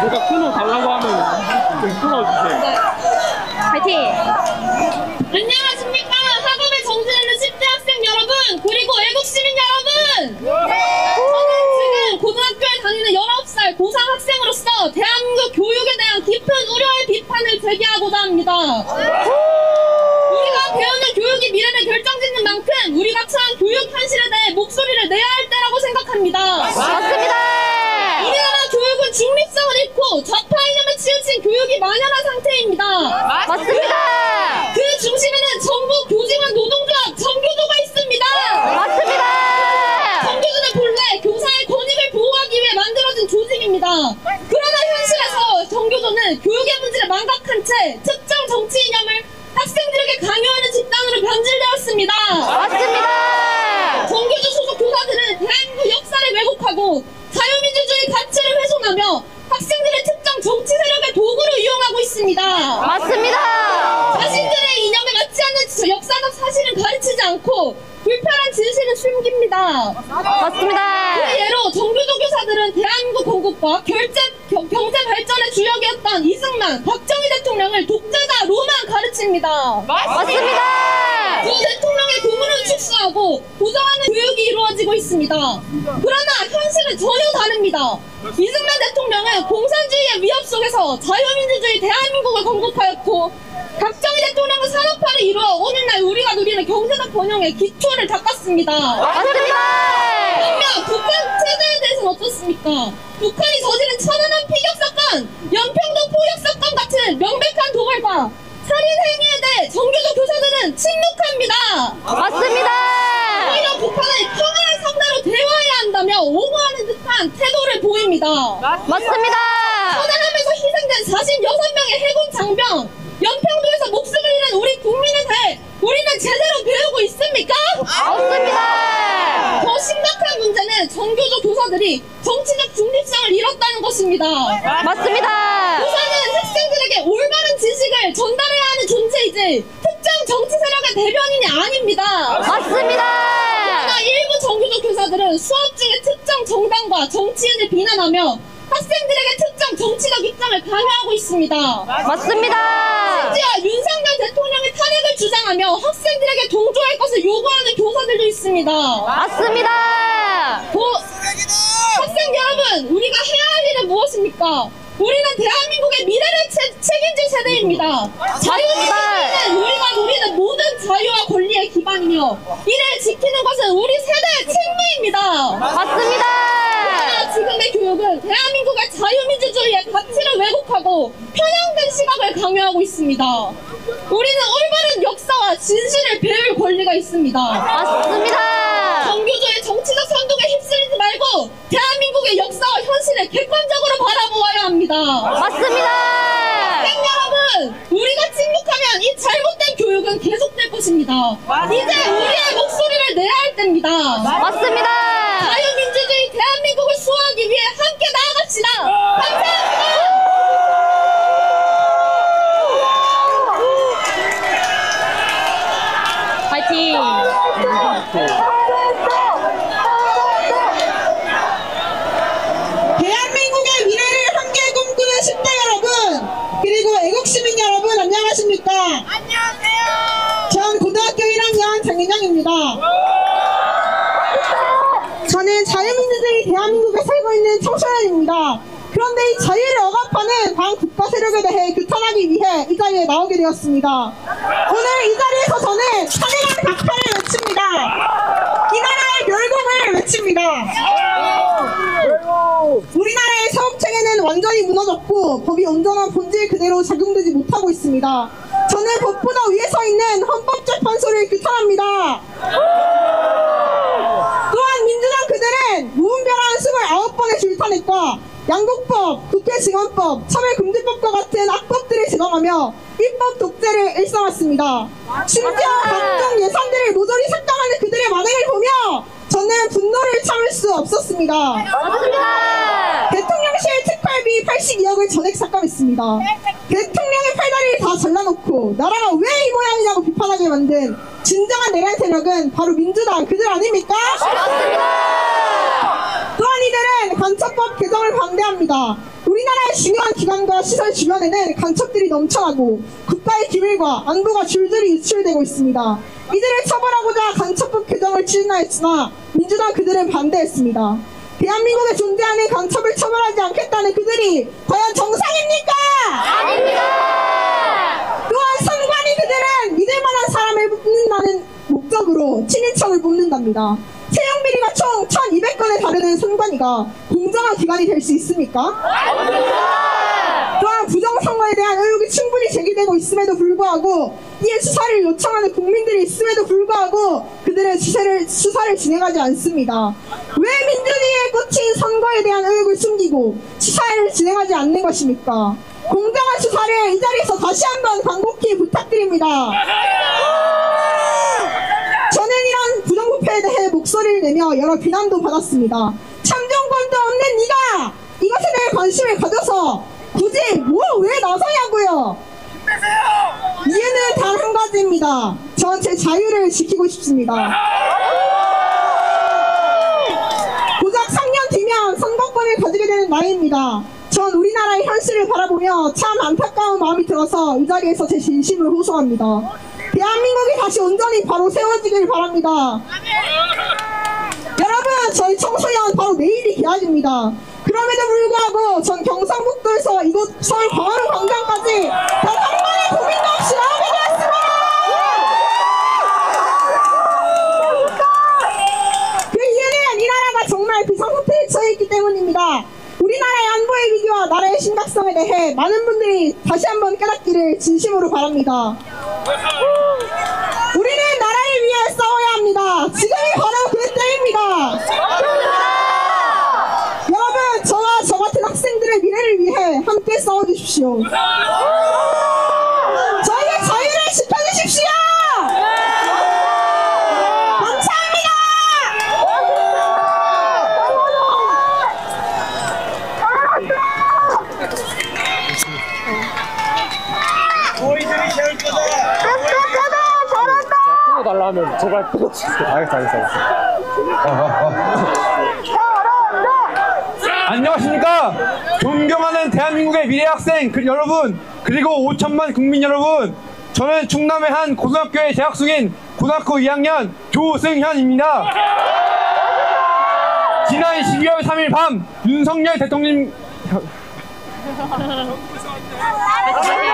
누가 끊어달라고 하면 좀 끊어주세요. 파이팅! 안녕하십니까. 학업에 정진하는 10대 학생 여러분, 그리고 애국 시민 여러분. 저는 지금 고등학교에 다니는 19살 고삼 학생으로서 대한민국 교육에 대한 깊은 우려의 비판을 제기하고자 합니다. 우리가 배우는 교육이 미래를 결정짓는 만큼 우리가 처한 교육 현실에 대해 목소리를 내야 할 때라고 생각합니다. 맞습니다. 우리나라 교육은 중립성을 잃고 좌파 이념에 치우친 교육이 만연한 상태입니다. 맞습니다. 그 중심에는 정부, 교직원, 노동조합, 정교조가 있습니다. 맞습니다. 정교조는 본래 교사의 권익을 보호하기 위해 만들어진 조직입니다. 그러나 현실에서 정교조는 교육의 문제를 망각한 채 특정 정치 이념을 학생들에게 강요하는 집단으로 변질되었습니다. 맞습니다. 정교조 소속 교사들은 대한민국 역사를 왜곡하고 자유민주주의 가치를 훼손하며 학생들의 특정 정치 세력의 도구로 이용하고 있습니다. 맞습니다. 자신들의 이념에 맞지 않는 역사적 사실은 가르치지 않고 불편한 진실은 숨깁니다. 맞습니다. 그 예로 정교조 교사들은 대한민국 건국과 경제 발전의 주역이었던 이승만, 박정희 대통령을 독재자로만 가르칩니다. 맞습니다. 두 대통령의 고문을 축소하고 보장하는 교육이 이루어지고 있습니다. 그러나 현실은 전혀 다릅니다. 이승만 대통령은 공산주의의 위협 속에서 자유민주주의 대한민국을 건국하였고 박정희 대통령은 산업화를 이루어 오늘날 우리가 누리는 경제적 번영의 기초를 닦았습니다. 맞습니다. 반면 북한 체제에 대해서는 어떻습니까? 북한이 저지른 천안함 피격사건, 연평도 포격사건 같은 명백한 도발과 살인 행위에 대해 정교조 교사들은 침묵합니다. 맞습니다. 오히려 북한은 평화를 상대로 대화해야 한다며 옹호하는 듯한 태도를 보입니다. 맞습니다. 천안함에서 희생된 46명의 해군 장병, 연평도에서 목숨을 잃은 우리 국민에 대해 우리는 제대로 배우고 있습니까? 없습니다. 더 심각한 문제는 정교조 교사들이 정치적 중립성을 잃었다는 것입니다. 맞습니다. 교사는 학생들에게 올바른 지식을 전달해야 하는 존재이지 특정 정치 세력의 대변인이 아닙니다. 맞습니다. 그러나 일부 정교조 교사들은 수업 중에 특정 정당과 정치인을 비난하며 학생들에게 특정 정치적 입장을 강요하고 있습니다. 맞습니다. 심지어 윤석열 대통령의 탄핵을 주장하며 학생들에게 동조할 것을 요구하는 교사들도 있습니다. 맞습니다. 학생 여러분, 우리가 해야 할 일은 무엇입니까? 우리는 대한민국의 미래를 책임질 세대입니다. 자유민주주의는 우리가 누리는 모든 자유와 권리의 기반이며 이를 지키는 것은 우리 세대의 책무입니다. 맞습니다. 그러나 지금의 교육은 대한민국의 자유민주주의의 가치를 왜곡하고 편향된 시각을 강요하고 있습니다. 우리는 올바른 역사와 진실을 배울 권리가 있습니다. 맞습니다. 정교조의 정치적 선동에 휩쓸리지 말고 대한민국의 역사와 현실을 객관적으로 바라보아야 합니다. 맞습니다. 학생 여러분, 우리가 침묵하면 이 잘못된 교육은 계속될 것입니다. 이제 우리의 목소리를 내야 할 때입니다. 맞습니다. 자유민주주의 대한민국을 수호하기 위해 함께 나아갑시다. 감사합니다. 파이팅! 대한민국의 미래를 함께 꿈꾸는 10대 여러분, 그리고 애국시민 여러분, 안녕하십니까? 안녕하세요. 전 고등학교 1학년 장윤영입니다. 저는 자유민주주의 대한민국에 살고 있는 청소년입니다. 그런데 이 자유를 억압하는 반국가 세력에 대해 규탄하기 위해 이 자리에 나오게 되었습니다. 오늘 이 자리에서 저는 찬이랑 박파를 외칩니다. 이 나라의 멸공을 외칩니다. 우리나라의 사법체계는 완전히 무너졌고 법이 온전한 본질 그대로 작용되지 못하고 있습니다. 저는 법보다 위에 서 있는 헌법재판소를 규탄합니다. 또한 민주당 그들은 무분별한 29번의 질타넷과 양곡법, 국회증언법, 차별금지법과 같은 악법들을 제정하며 입법 독재를 일삼았습니다. 심지어 각종 예산들을 모조리 삭감하는 그들의 만행을 보며 저는 분노를 참을 수 없었습니다. 대통령실 특활비 82억을 전액 삭감했습니다. 대통령의 팔다리를 다 잘라놓고 나라가 왜 이 모양이냐고 비판하게 만든 진정한 내란 세력은 바로 민주당 그들 아닙니까? 또한 이들은 간첩법 개정을 반대합니다. 우리나라의 중요한 기관과 시설 주변에는 간첩들이 넘쳐나고 국가의 기밀과 안보가 줄줄이 유출되고 있습니다. 이들을 처벌하고자 간첩법 개정을 추진하였으나 민주당 그들은 반대했습니다. 대한민국에 존재하는 간첩을 처벌하지 않겠다는 그들이 과연 정상입니까? 아닙니다. 또한 선관위 그들은 믿을 만한 사람을 뽑는다는 목적으로 친인척을 뽑는답니다. 채용비리가 총 1,200건에 달하는 선관위가 공정한 기관이 될 수 있습니까? 또한 부정선거에 대한 의혹이 충분히 제기되고 있음에도 불구하고 이에 수사를 요청하는 국민들이 있음에도 불구하고 그들은 수사를 진행하지 않습니다. 왜 민주주의에 꽂힌 선거에 대한 의혹을 숨기고 수사를 진행하지 않는 것입니까? 공정한 수사를 이 자리에서 다시 한번 간곡히 부탁드립니다. 저는 이런 부정부패에 대해 목소리를 내며 여러 비난도 받았습니다. 참정권도 없는 네가 이것에 대해 관심을 가져서 굳이 왜 나서냐고요. 이유는 단 한 가지입니다. 전 제 자유를 지키고 싶습니다. 고작 3년 뒤면 선거권을 가지게 되는 나이입니다. 전 우리나라의 현실을 바라보며 참 안타까운 마음이 들어서 이 자리에서 제 진심을 호소합니다. 대한민국이 다시 온전히 바로 세워지길 바랍니다. 여러분, 저희 청소년 바로 내일이 개학입니다. 그럼에도 불구하고 전 경상북도에서 이곳 서울 광화문 광장까지 단 한 번의 고민도 없이 나오게 되었습니다. 그 이유는 이 나라가 정말 비상사태에 처해 있기 때문입니다. 우리나라의 안보의 위기와 나라의 심각성에 대해 많은 분들이 다시 한번 깨닫기를 진심으로 바랍니다. 우리는 나라를 위해 싸워야 합니다. 지금이 바로 그 때입니다. 여러분, 저와 저 같은 학생들의 미래를 위해 함께 싸워주십시오. 저희의 자유를 지켜주십시오. 감사합니다. 너희들이 제일 거다. 달라 하면 제발 끊어주세요. 알겠어. 안녕하십니까. 존경하는 대한민국의 미래 학생 여러분, 그리고 5천만 국민 여러분, 저는 충남의 한 고등학교에 재학 중인 고등학교 2학년 조승현입니다. 지난 12월 3일 밤 윤석열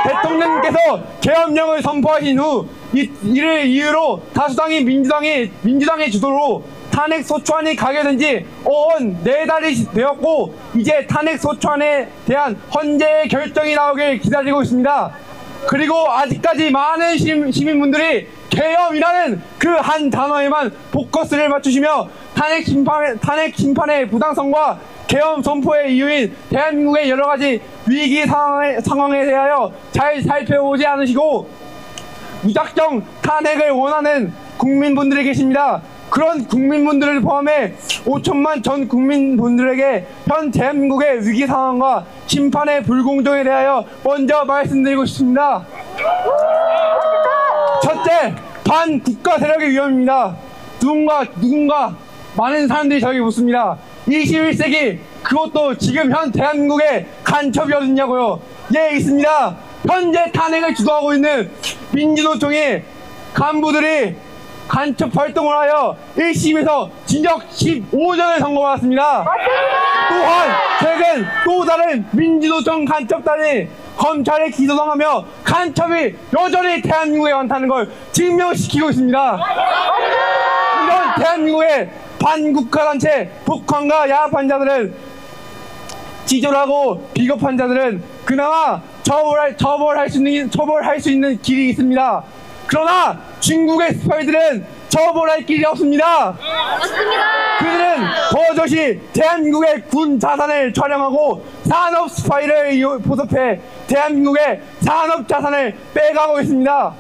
대통령께서 계엄령을 선포하신 후 이를 이유로 다수당인 민주당의 주도로 탄핵 소추안이 가게 된 지 4달이 되었고 이제 탄핵 소추안에 대한 헌재의 결정이 나오길 기다리고 있습니다. 그리고 아직까지 많은 시민분들이 계엄이라는 그 한 단어에만 포커스를 맞추시며 탄핵 심판의 부당성과 계엄 선포의 이유인 대한민국의 여러가지 위기 상황에 대하여 잘 살펴보지 않으시고 무작정 탄핵을 원하는 국민분들이 계십니다. 그런 국민분들을 포함해 5천만 전 국민분들에게 현 대한민국의 위기 상황과 심판의 불공정에 대하여 먼저 말씀드리고 싶습니다. 첫째, 반국가 세력의 위험입니다. 누군가 많은 사람들이 저에게 묻습니다. 21세기 그것도 지금 현 대한민국의 간첩이 어딨냐고요. 예, 있습니다. 현재 탄핵을 주도하고 있는 민주노총의 간부들이 간첩 활동을 하여 1심에서 징역 15년을 선고받았습니다. 또한 최근 또 다른 민주노총 간첩단이 검찰에 기소당하며 간첩이 여전히 대한민국에 많다는 걸 증명시키고 있습니다. 이런 대한민국의 반국가단체 북한과 야합한 자들은 지졸하고 비겁한 자들은 그나마 처벌할 수 있는 길이 있습니다. 그러나 중국의 스파이들은 처벌할 길이 없습니다. 그들은 버젓이 대한민국의 군 자산을 촬영하고 산업 스파이를 포섭해 대한민국의 산업 자산을 빼가고 있습니다.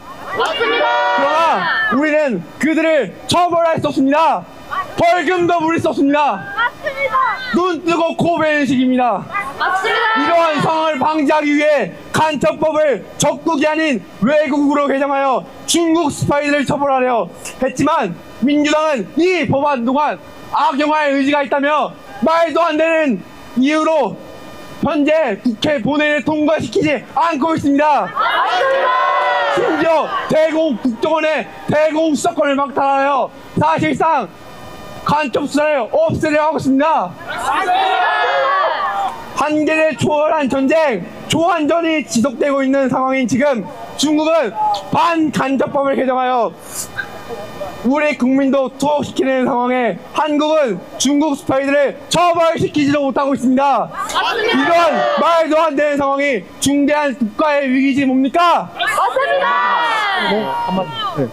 그러나 우리는 그들을 처벌할 수 없습니다. 벌금도 물릴 수 없습니다. 눈 뜨고 코 베는 식입니다. 이러한 상황을 방지하기 위해 간첩법을 적국이 아닌 외국으로 개정하여 중국 스파이들을 처벌하려 했지만 민주당은 이 법안 동안 악용할 의지가 있다며 말도 안 되는 이유로 현재 국회 본회의를 통과시키지 않고 있습니다. 심지어 국정원의 대공 수사권을 박탈하여 사실상 간첩 수사를 없애려 하고 있습니다. 한계를 초월한 전쟁, 초한전이 지속되고 있는 상황인 지금 중국은 반간첩법을 개정하여 우리 국민도 투옥시키는 상황에 한국은 중국 스파이들을 처벌시키지도 못하고 있습니다. 이런 말도 안 되는 상황이 중대한 국가의 위기지 뭡니까? 맞습니다. 한마디. 네.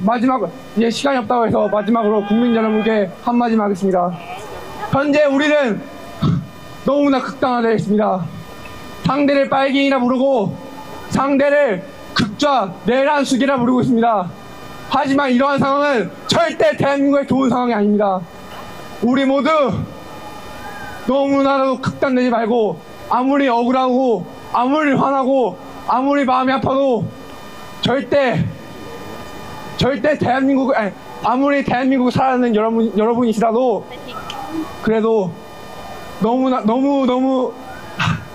마지막, 시간이 없다고 해서 마지막으로 국민 여러분께 한마디만 하겠습니다. 현재 우리는 너무나 극단화되어 있습니다. 상대를 빨갱이라 부르고 상대를 극좌 내란수기라 부르고 있습니다. 하지만 이러한 상황은 절대 대한민국의 좋은 상황이 아닙니다. 우리 모두 너무나도 극단되지 말고 아무리 억울하고 아무리 화나고 아무리 마음이 아파도 절대 아무리 대한민국을 살아가는 여러분이시라도 그래도 너무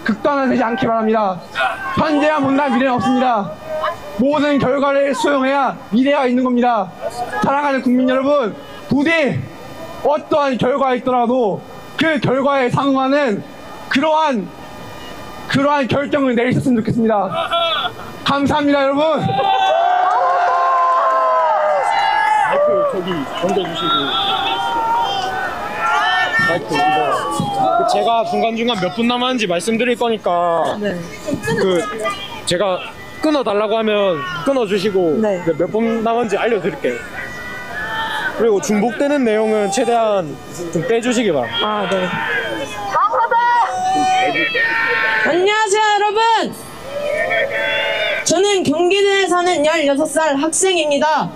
극단화되지 않기 바랍니다. 현재와 못난 미래는 없습니다. 모든 결과를 수용해야 미래가 있는 겁니다. 사랑하는 국민 여러분, 부디 어떠한 결과가 있더라도 그 결과에 상응하는 그러한 결정을 내리셨으면 좋겠습니다. 감사합니다, 여러분. 마이크 저기 던져주시고. 마이크 이거 제가 중간중간 몇 분 남았는지 말씀드릴 거니까 제가 끊어달라고 하면 끊어주시고 몇 분 남았는지 알려드릴게요. 그리고 중복되는 내용은 최대한 좀 빼주시기 바랍니다. 아, 네. 안녕하세요, 여러분. 저는 경기도에 사는 16살 학생입니다.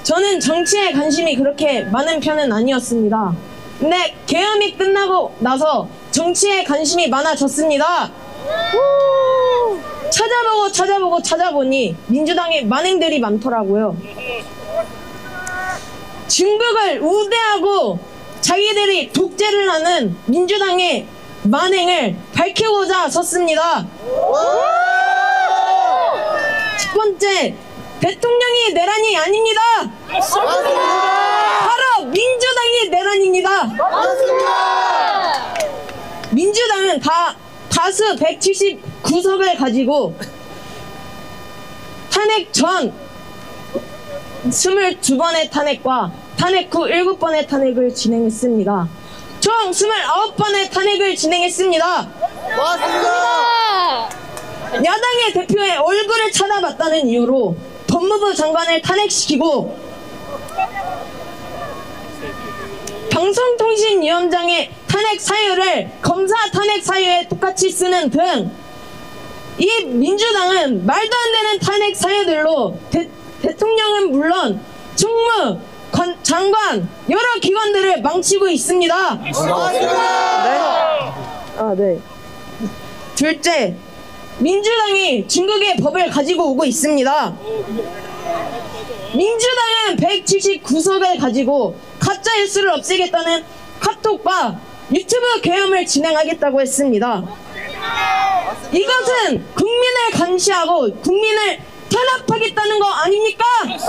저는 정치에 관심이 그렇게 많은 편은 아니었습니다. 근데 계엄이 끝나고 나서 정치에 관심이 많아졌습니다. 찾아보니 민주당에 만행들이 많더라고요. 중국을 우대하고 자기들이 독재를 하는 민주당의 만행을 밝히고자 섰습니다. 첫 번째, 대통령이 내란이 아닙니다. 바로 민주당이 내란입니다. 민주당은 다수 179석을 가지고 탄핵 전 22번의 탄핵과 탄핵 후 7번의 탄핵을 진행했습니다. 총 29번의 탄핵을 진행했습니다. 고맙습니다. 야당의 대표의 얼굴을 찾아봤다는 이유로 법무부 장관을 탄핵시키고 방송통신위원장의 탄핵 사유를 검사 탄핵 사유에 똑같이 쓰는 등 이 민주당은 말도 안 되는 탄핵 사유들로 대통령은 물론 총무, 장관, 여러 기관들을 망치고 있습니다. 네. 둘째, 민주당이 중국의 법을 가지고 오고 있습니다. 민주당은 179석을 가지고 가짜뉴스를 없애겠다는 카톡과 유튜브 계엄을 진행하겠다고 했습니다. 이것은 국민을 감시하고 국민을 탄압하겠다는 거 아닙니까?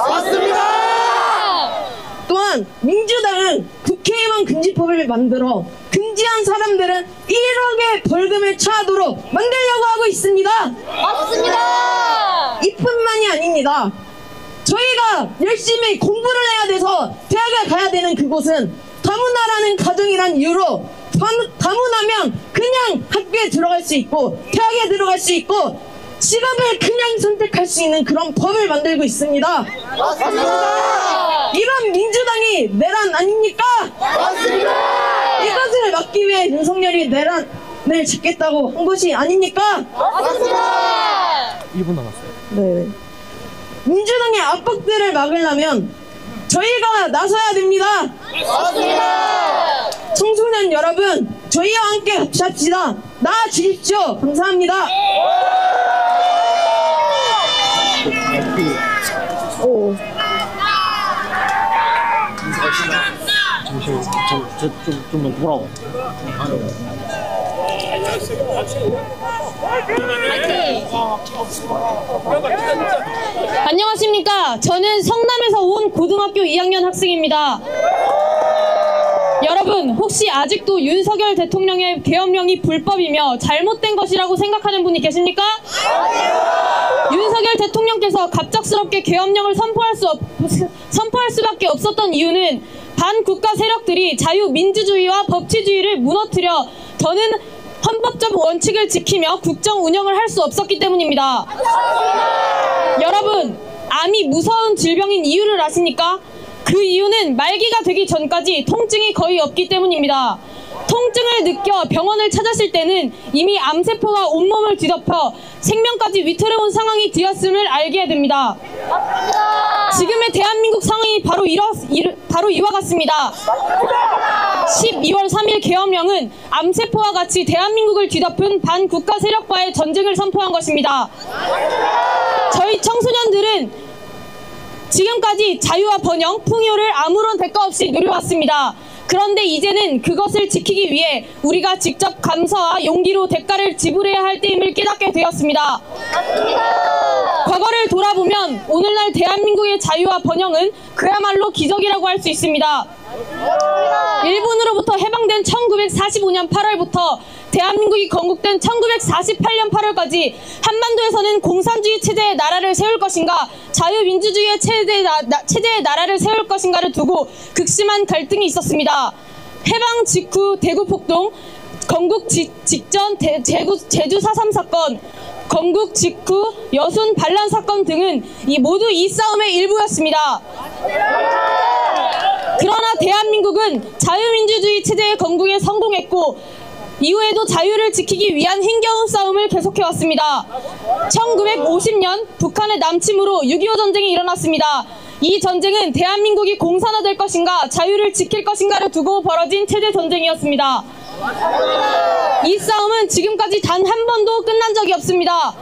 맞습니다. 또한 민주당은 국회의원 금지법을 만들어 금지한 사람들은 1억의 벌금을 처하도록 만들려고 하고 있습니다. 맞습니다. 이뿐만이 아닙니다. 저희가 열심히 공부를 해야 돼서 대학을 가야 되는 그곳은 다문화라는 가정이란 이유로 다문화면 그냥 학교에 들어갈 수 있고 대학에 들어갈 수 있고 직업을 그냥 선택할 수 있는 그런 법을 만들고 있습니다. 맞습니다. 이런 민주당이 내란 아닙니까? 맞습니다. 이것을 막기 위해 윤석열이 내란을 짓겠다고 한 것이 아닙니까? 맞습니다. 1분 남았어요. 네. 민주당의 압박들을 막으려면 저희가 나서야 됩니다. 맞습니다. 청소년 여러분, 저희와 함께 같이 합시다. 나와주십시오. 감사합니다. 좀만 돌아와. 안녕하십니까. 저는 성남에서 온 고등학교 2학년 학생입니다. 여러분, 혹시 아직도 윤석열 대통령의 계엄령이 불법이며 잘못된 것이라고 생각하는 분이 계십니까? 윤석열 대통령께서 갑작스럽게 계엄령을 선포할 수밖에 없었던 이유는 반국가 세력들이 자유민주주의와 법치주의를 무너뜨려 더는 헌법적 원칙을 지키며 국정 운영을 할 수 없었기 때문입니다. 여러분, 암이 무서운 질병인 이유를 아십니까? 그 이유는 말기가 되기 전까지 통증이 거의 없기 때문입니다. 통증을 느껴 병원을 찾았을 때는 이미 암세포가 온몸을 뒤덮여 생명까지 위태로운 상황이 되었음을 알게 됩니다. 지금의 대한민국 상황이 바로 이와 같습니다. 12월 3일 계엄령은 암세포와 같이 대한민국을 뒤덮은 반국가 세력과의 전쟁을 선포한 것입니다. 저희 청소년들은 지금까지 자유와 번영, 풍요를 아무런 대가 없이 누려왔습니다. 그런데 이제는 그것을 지키기 위해 우리가 직접 감사와 용기로 대가를 지불해야 할 때임을 깨닫게 되었습니다. 과거를 돌아보면 오늘날 대한민국의 자유와 번영은 그야말로 기적이라고 할 수 있습니다. 일본으로부터 해방된 1945년 8월부터 대한민국이 건국된 1948년 8월까지 한반도에서는 공산주의 체제의 나라를 세울 것인가 자유민주주의의 체제의 나라를 세울 것인가를 두고 극심한 갈등이 있었습니다. 해방 직후 대구 폭동, 건국 직전 제주 4.3 사건, 건국 직후 여순 반란 사건 등은 모두 이 싸움의 일부였습니다. 그러나 대한민국은 자유민주주의 체제의 건국에 성공했고 이후에도 자유를 지키기 위한 힘겨운 싸움을 계속해왔습니다. 1950년 북한의 남침으로 6.25 전쟁이 일어났습니다. 이 전쟁은 대한민국이 공산화될 것인가 자유를 지킬 것인가를 두고 벌어진 체제 전쟁이었습니다. 이 싸움은 지금까지 단 한 번도 끝난 적이 없습니다.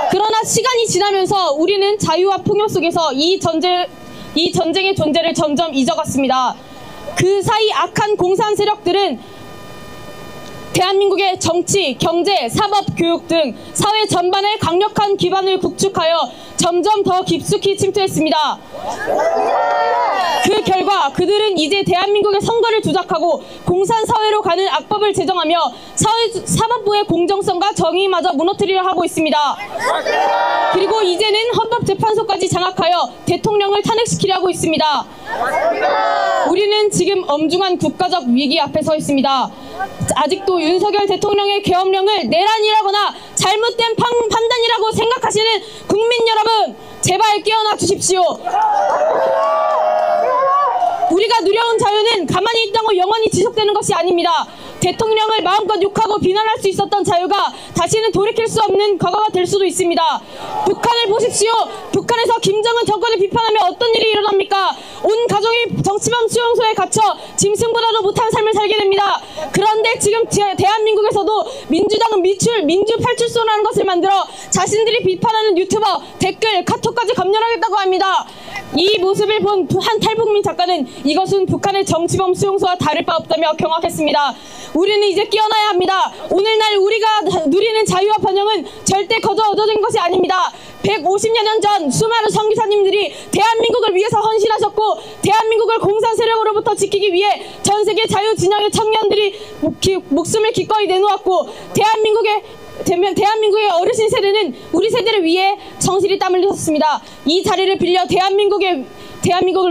그러나 시간이 지나면서 우리는 자유와 풍요 속에서 이 전쟁의 존재를 점점 잊어갔습니다. 그 사이 악한 공산 세력들은 대한민국의 정치, 경제, 사법, 교육 등 사회 전반에 강력한 기반을 구축하여 점점 더 깊숙이 침투했습니다. 그 결과 그들은 이제 대한민국의 선거를 조작하고 공산사회로 가는 악법을 제정하며 사법부의 공정성과 정의마저 무너뜨리려 하고 있습니다. 그리고 이제는 헌법재판소까지 장악하여 대통령을 탄핵시키려고 있습니다. 우리는 지금 엄중한 국가적 위기 앞에 서 있습니다. 아직도 윤석열 대통령의 계엄령을 내란이라거나 잘못된 판단이라고 생각하시는 국민 여러분, 제발 깨어나 주십시오. 우리가 누려온 자유는 가만히 있다고 영원히 지속되는 것이 아닙니다. 대통령을 마음껏 욕하고 비난할 수 있었던 자유가 다시는 돌이킬 수 없는 과거가 될 수도 있습니다. 북한을 보십시오. 북한에서 김정은 정권을 비판하며 어떤 일이 일어납니까? 온 가족이 정치범 수용소에 갇혀 짐승보다도 못한 삶을 살게 됩니다. 그런데 지금 대한민국에서도 민주당은 민주 팔출소라는 것을 만들어 자신들이 비판하는 유튜버, 댓글, 카톡까지 감열하겠다고 합니다. 이 모습을 본 한 탈북민 작가는 이것은 북한의 정치범 수용소와 다를 바 없다며 경악했습니다. 우리는 이제 깨어나야 합니다. 오늘날 우리가 누리는 자유와 번영은 절대 거저 얻어진 것이 아닙니다. 150여 년 전 수많은 선교사님들이 대한민국을 위해서 헌신하셨고 대한민국을 공산 세력으로부터 지키기 위해 전 세계 자유 진영의 청년들이 목숨을 기꺼이 내놓았고 대한민국의 어르신 세대는 우리 세대를 위해 성실히 땀을 흘렸습니다. 이 자리를 빌려 대한민국을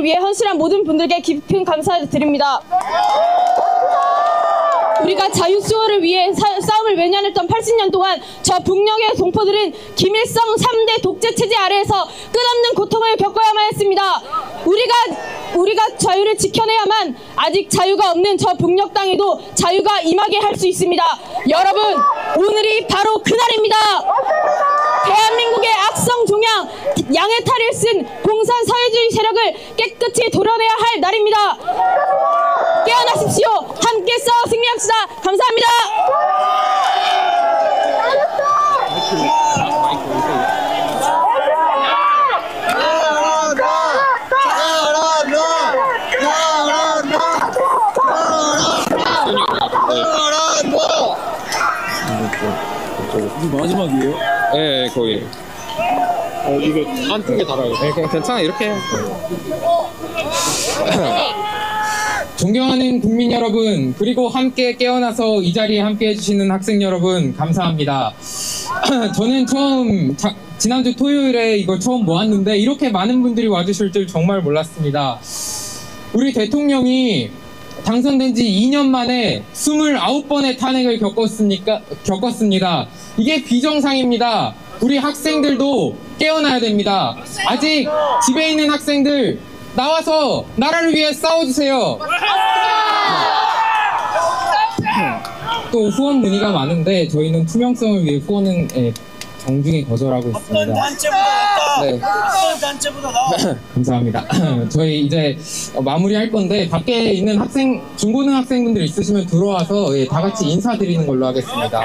위해 헌신한 모든 분들께 깊은 감사드립니다. 우리가 자유수호를 위해 싸움을 외면했던 80년 동안 저 북녘의 동포들은 김일성 3대 독재 체제 아래에서 끝없는 고통을 겪어야만 했습니다. 우리가 자유를 지켜내야만 아직 자유가 없는 저 북녘 땅에도 자유가 임하게 할 수 있습니다. 여러분, 오늘이 바로 그날입니다. 대한민국의 악성 종양, 양의 탈을 쓴 공산 사회주의 세력을 깨끗이 도려내야 할 날입니다. 깨어나십시오. 함께 싸워 승리합시다. 감사합니다. 마지막이에요? 네, 거기. 이거 안쪽에 달아요. 네, 괜찮아. 이렇게 해요. 존경하는 국민 여러분, 그리고 함께 깨어나서 이 자리에 함께 해주시는 학생 여러분, 감사합니다. 저는 지난주 토요일에 이걸 처음 모았는데 이렇게 많은 분들이 와주실 줄 정말 몰랐습니다. 우리 대통령이 당선된 지 2년 만에 29번의 탄핵을 겪었습니다. 이게 비정상입니다. 우리 학생들도 깨어나야 됩니다. 아직 집에 있는 학생들 나와서 나라를 위해 싸워주세요. 또 후원 문의가 많은데 저희는 투명성을 위해 후원은 정중히 거절하고 있습니다. 네. 감사합니다. 저희 이제 마무리할 건데 밖에 있는 중고등 학생분들 있으시면 들어와서 다 같이 인사드리는 걸로 하겠습니다.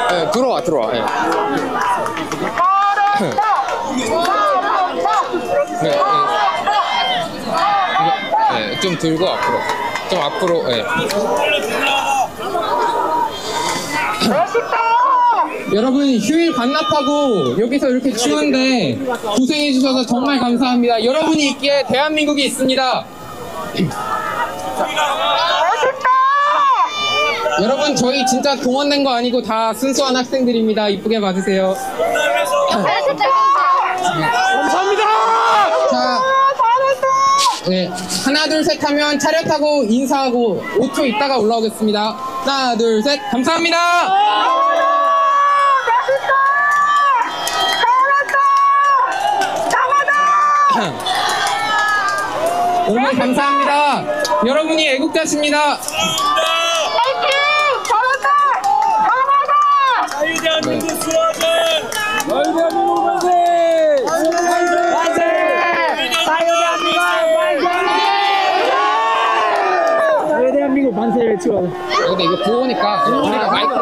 네, 들어와. 네. 네, 좀 들고 앞으로. 좀 앞으로. 네. 여러분 휴일 반납하고 여기서 이렇게 추운데 고생해주셔서 정말 감사합니다. 여러분이 있기에 대한민국이 있습니다. 여러분 저희 진짜 동원된 거 아니고 다 순수한 학생들입니다. 이쁘게 봐주세요. 감사합니다. 자, 네, 하나 둘 셋 하면 차렷하고 인사하고 5초 있다가 올라오겠습니다. 하나 둘 셋 감사합니다. 여러분 감사합니다. 여러분이 애국자십니다. 자유대한민국 수호자! 자유대한민국 만세! 만세! 자유대한민국 만세! 자유대한민국 만세 외치고. 근데 이거 부으니까 우리가 마이크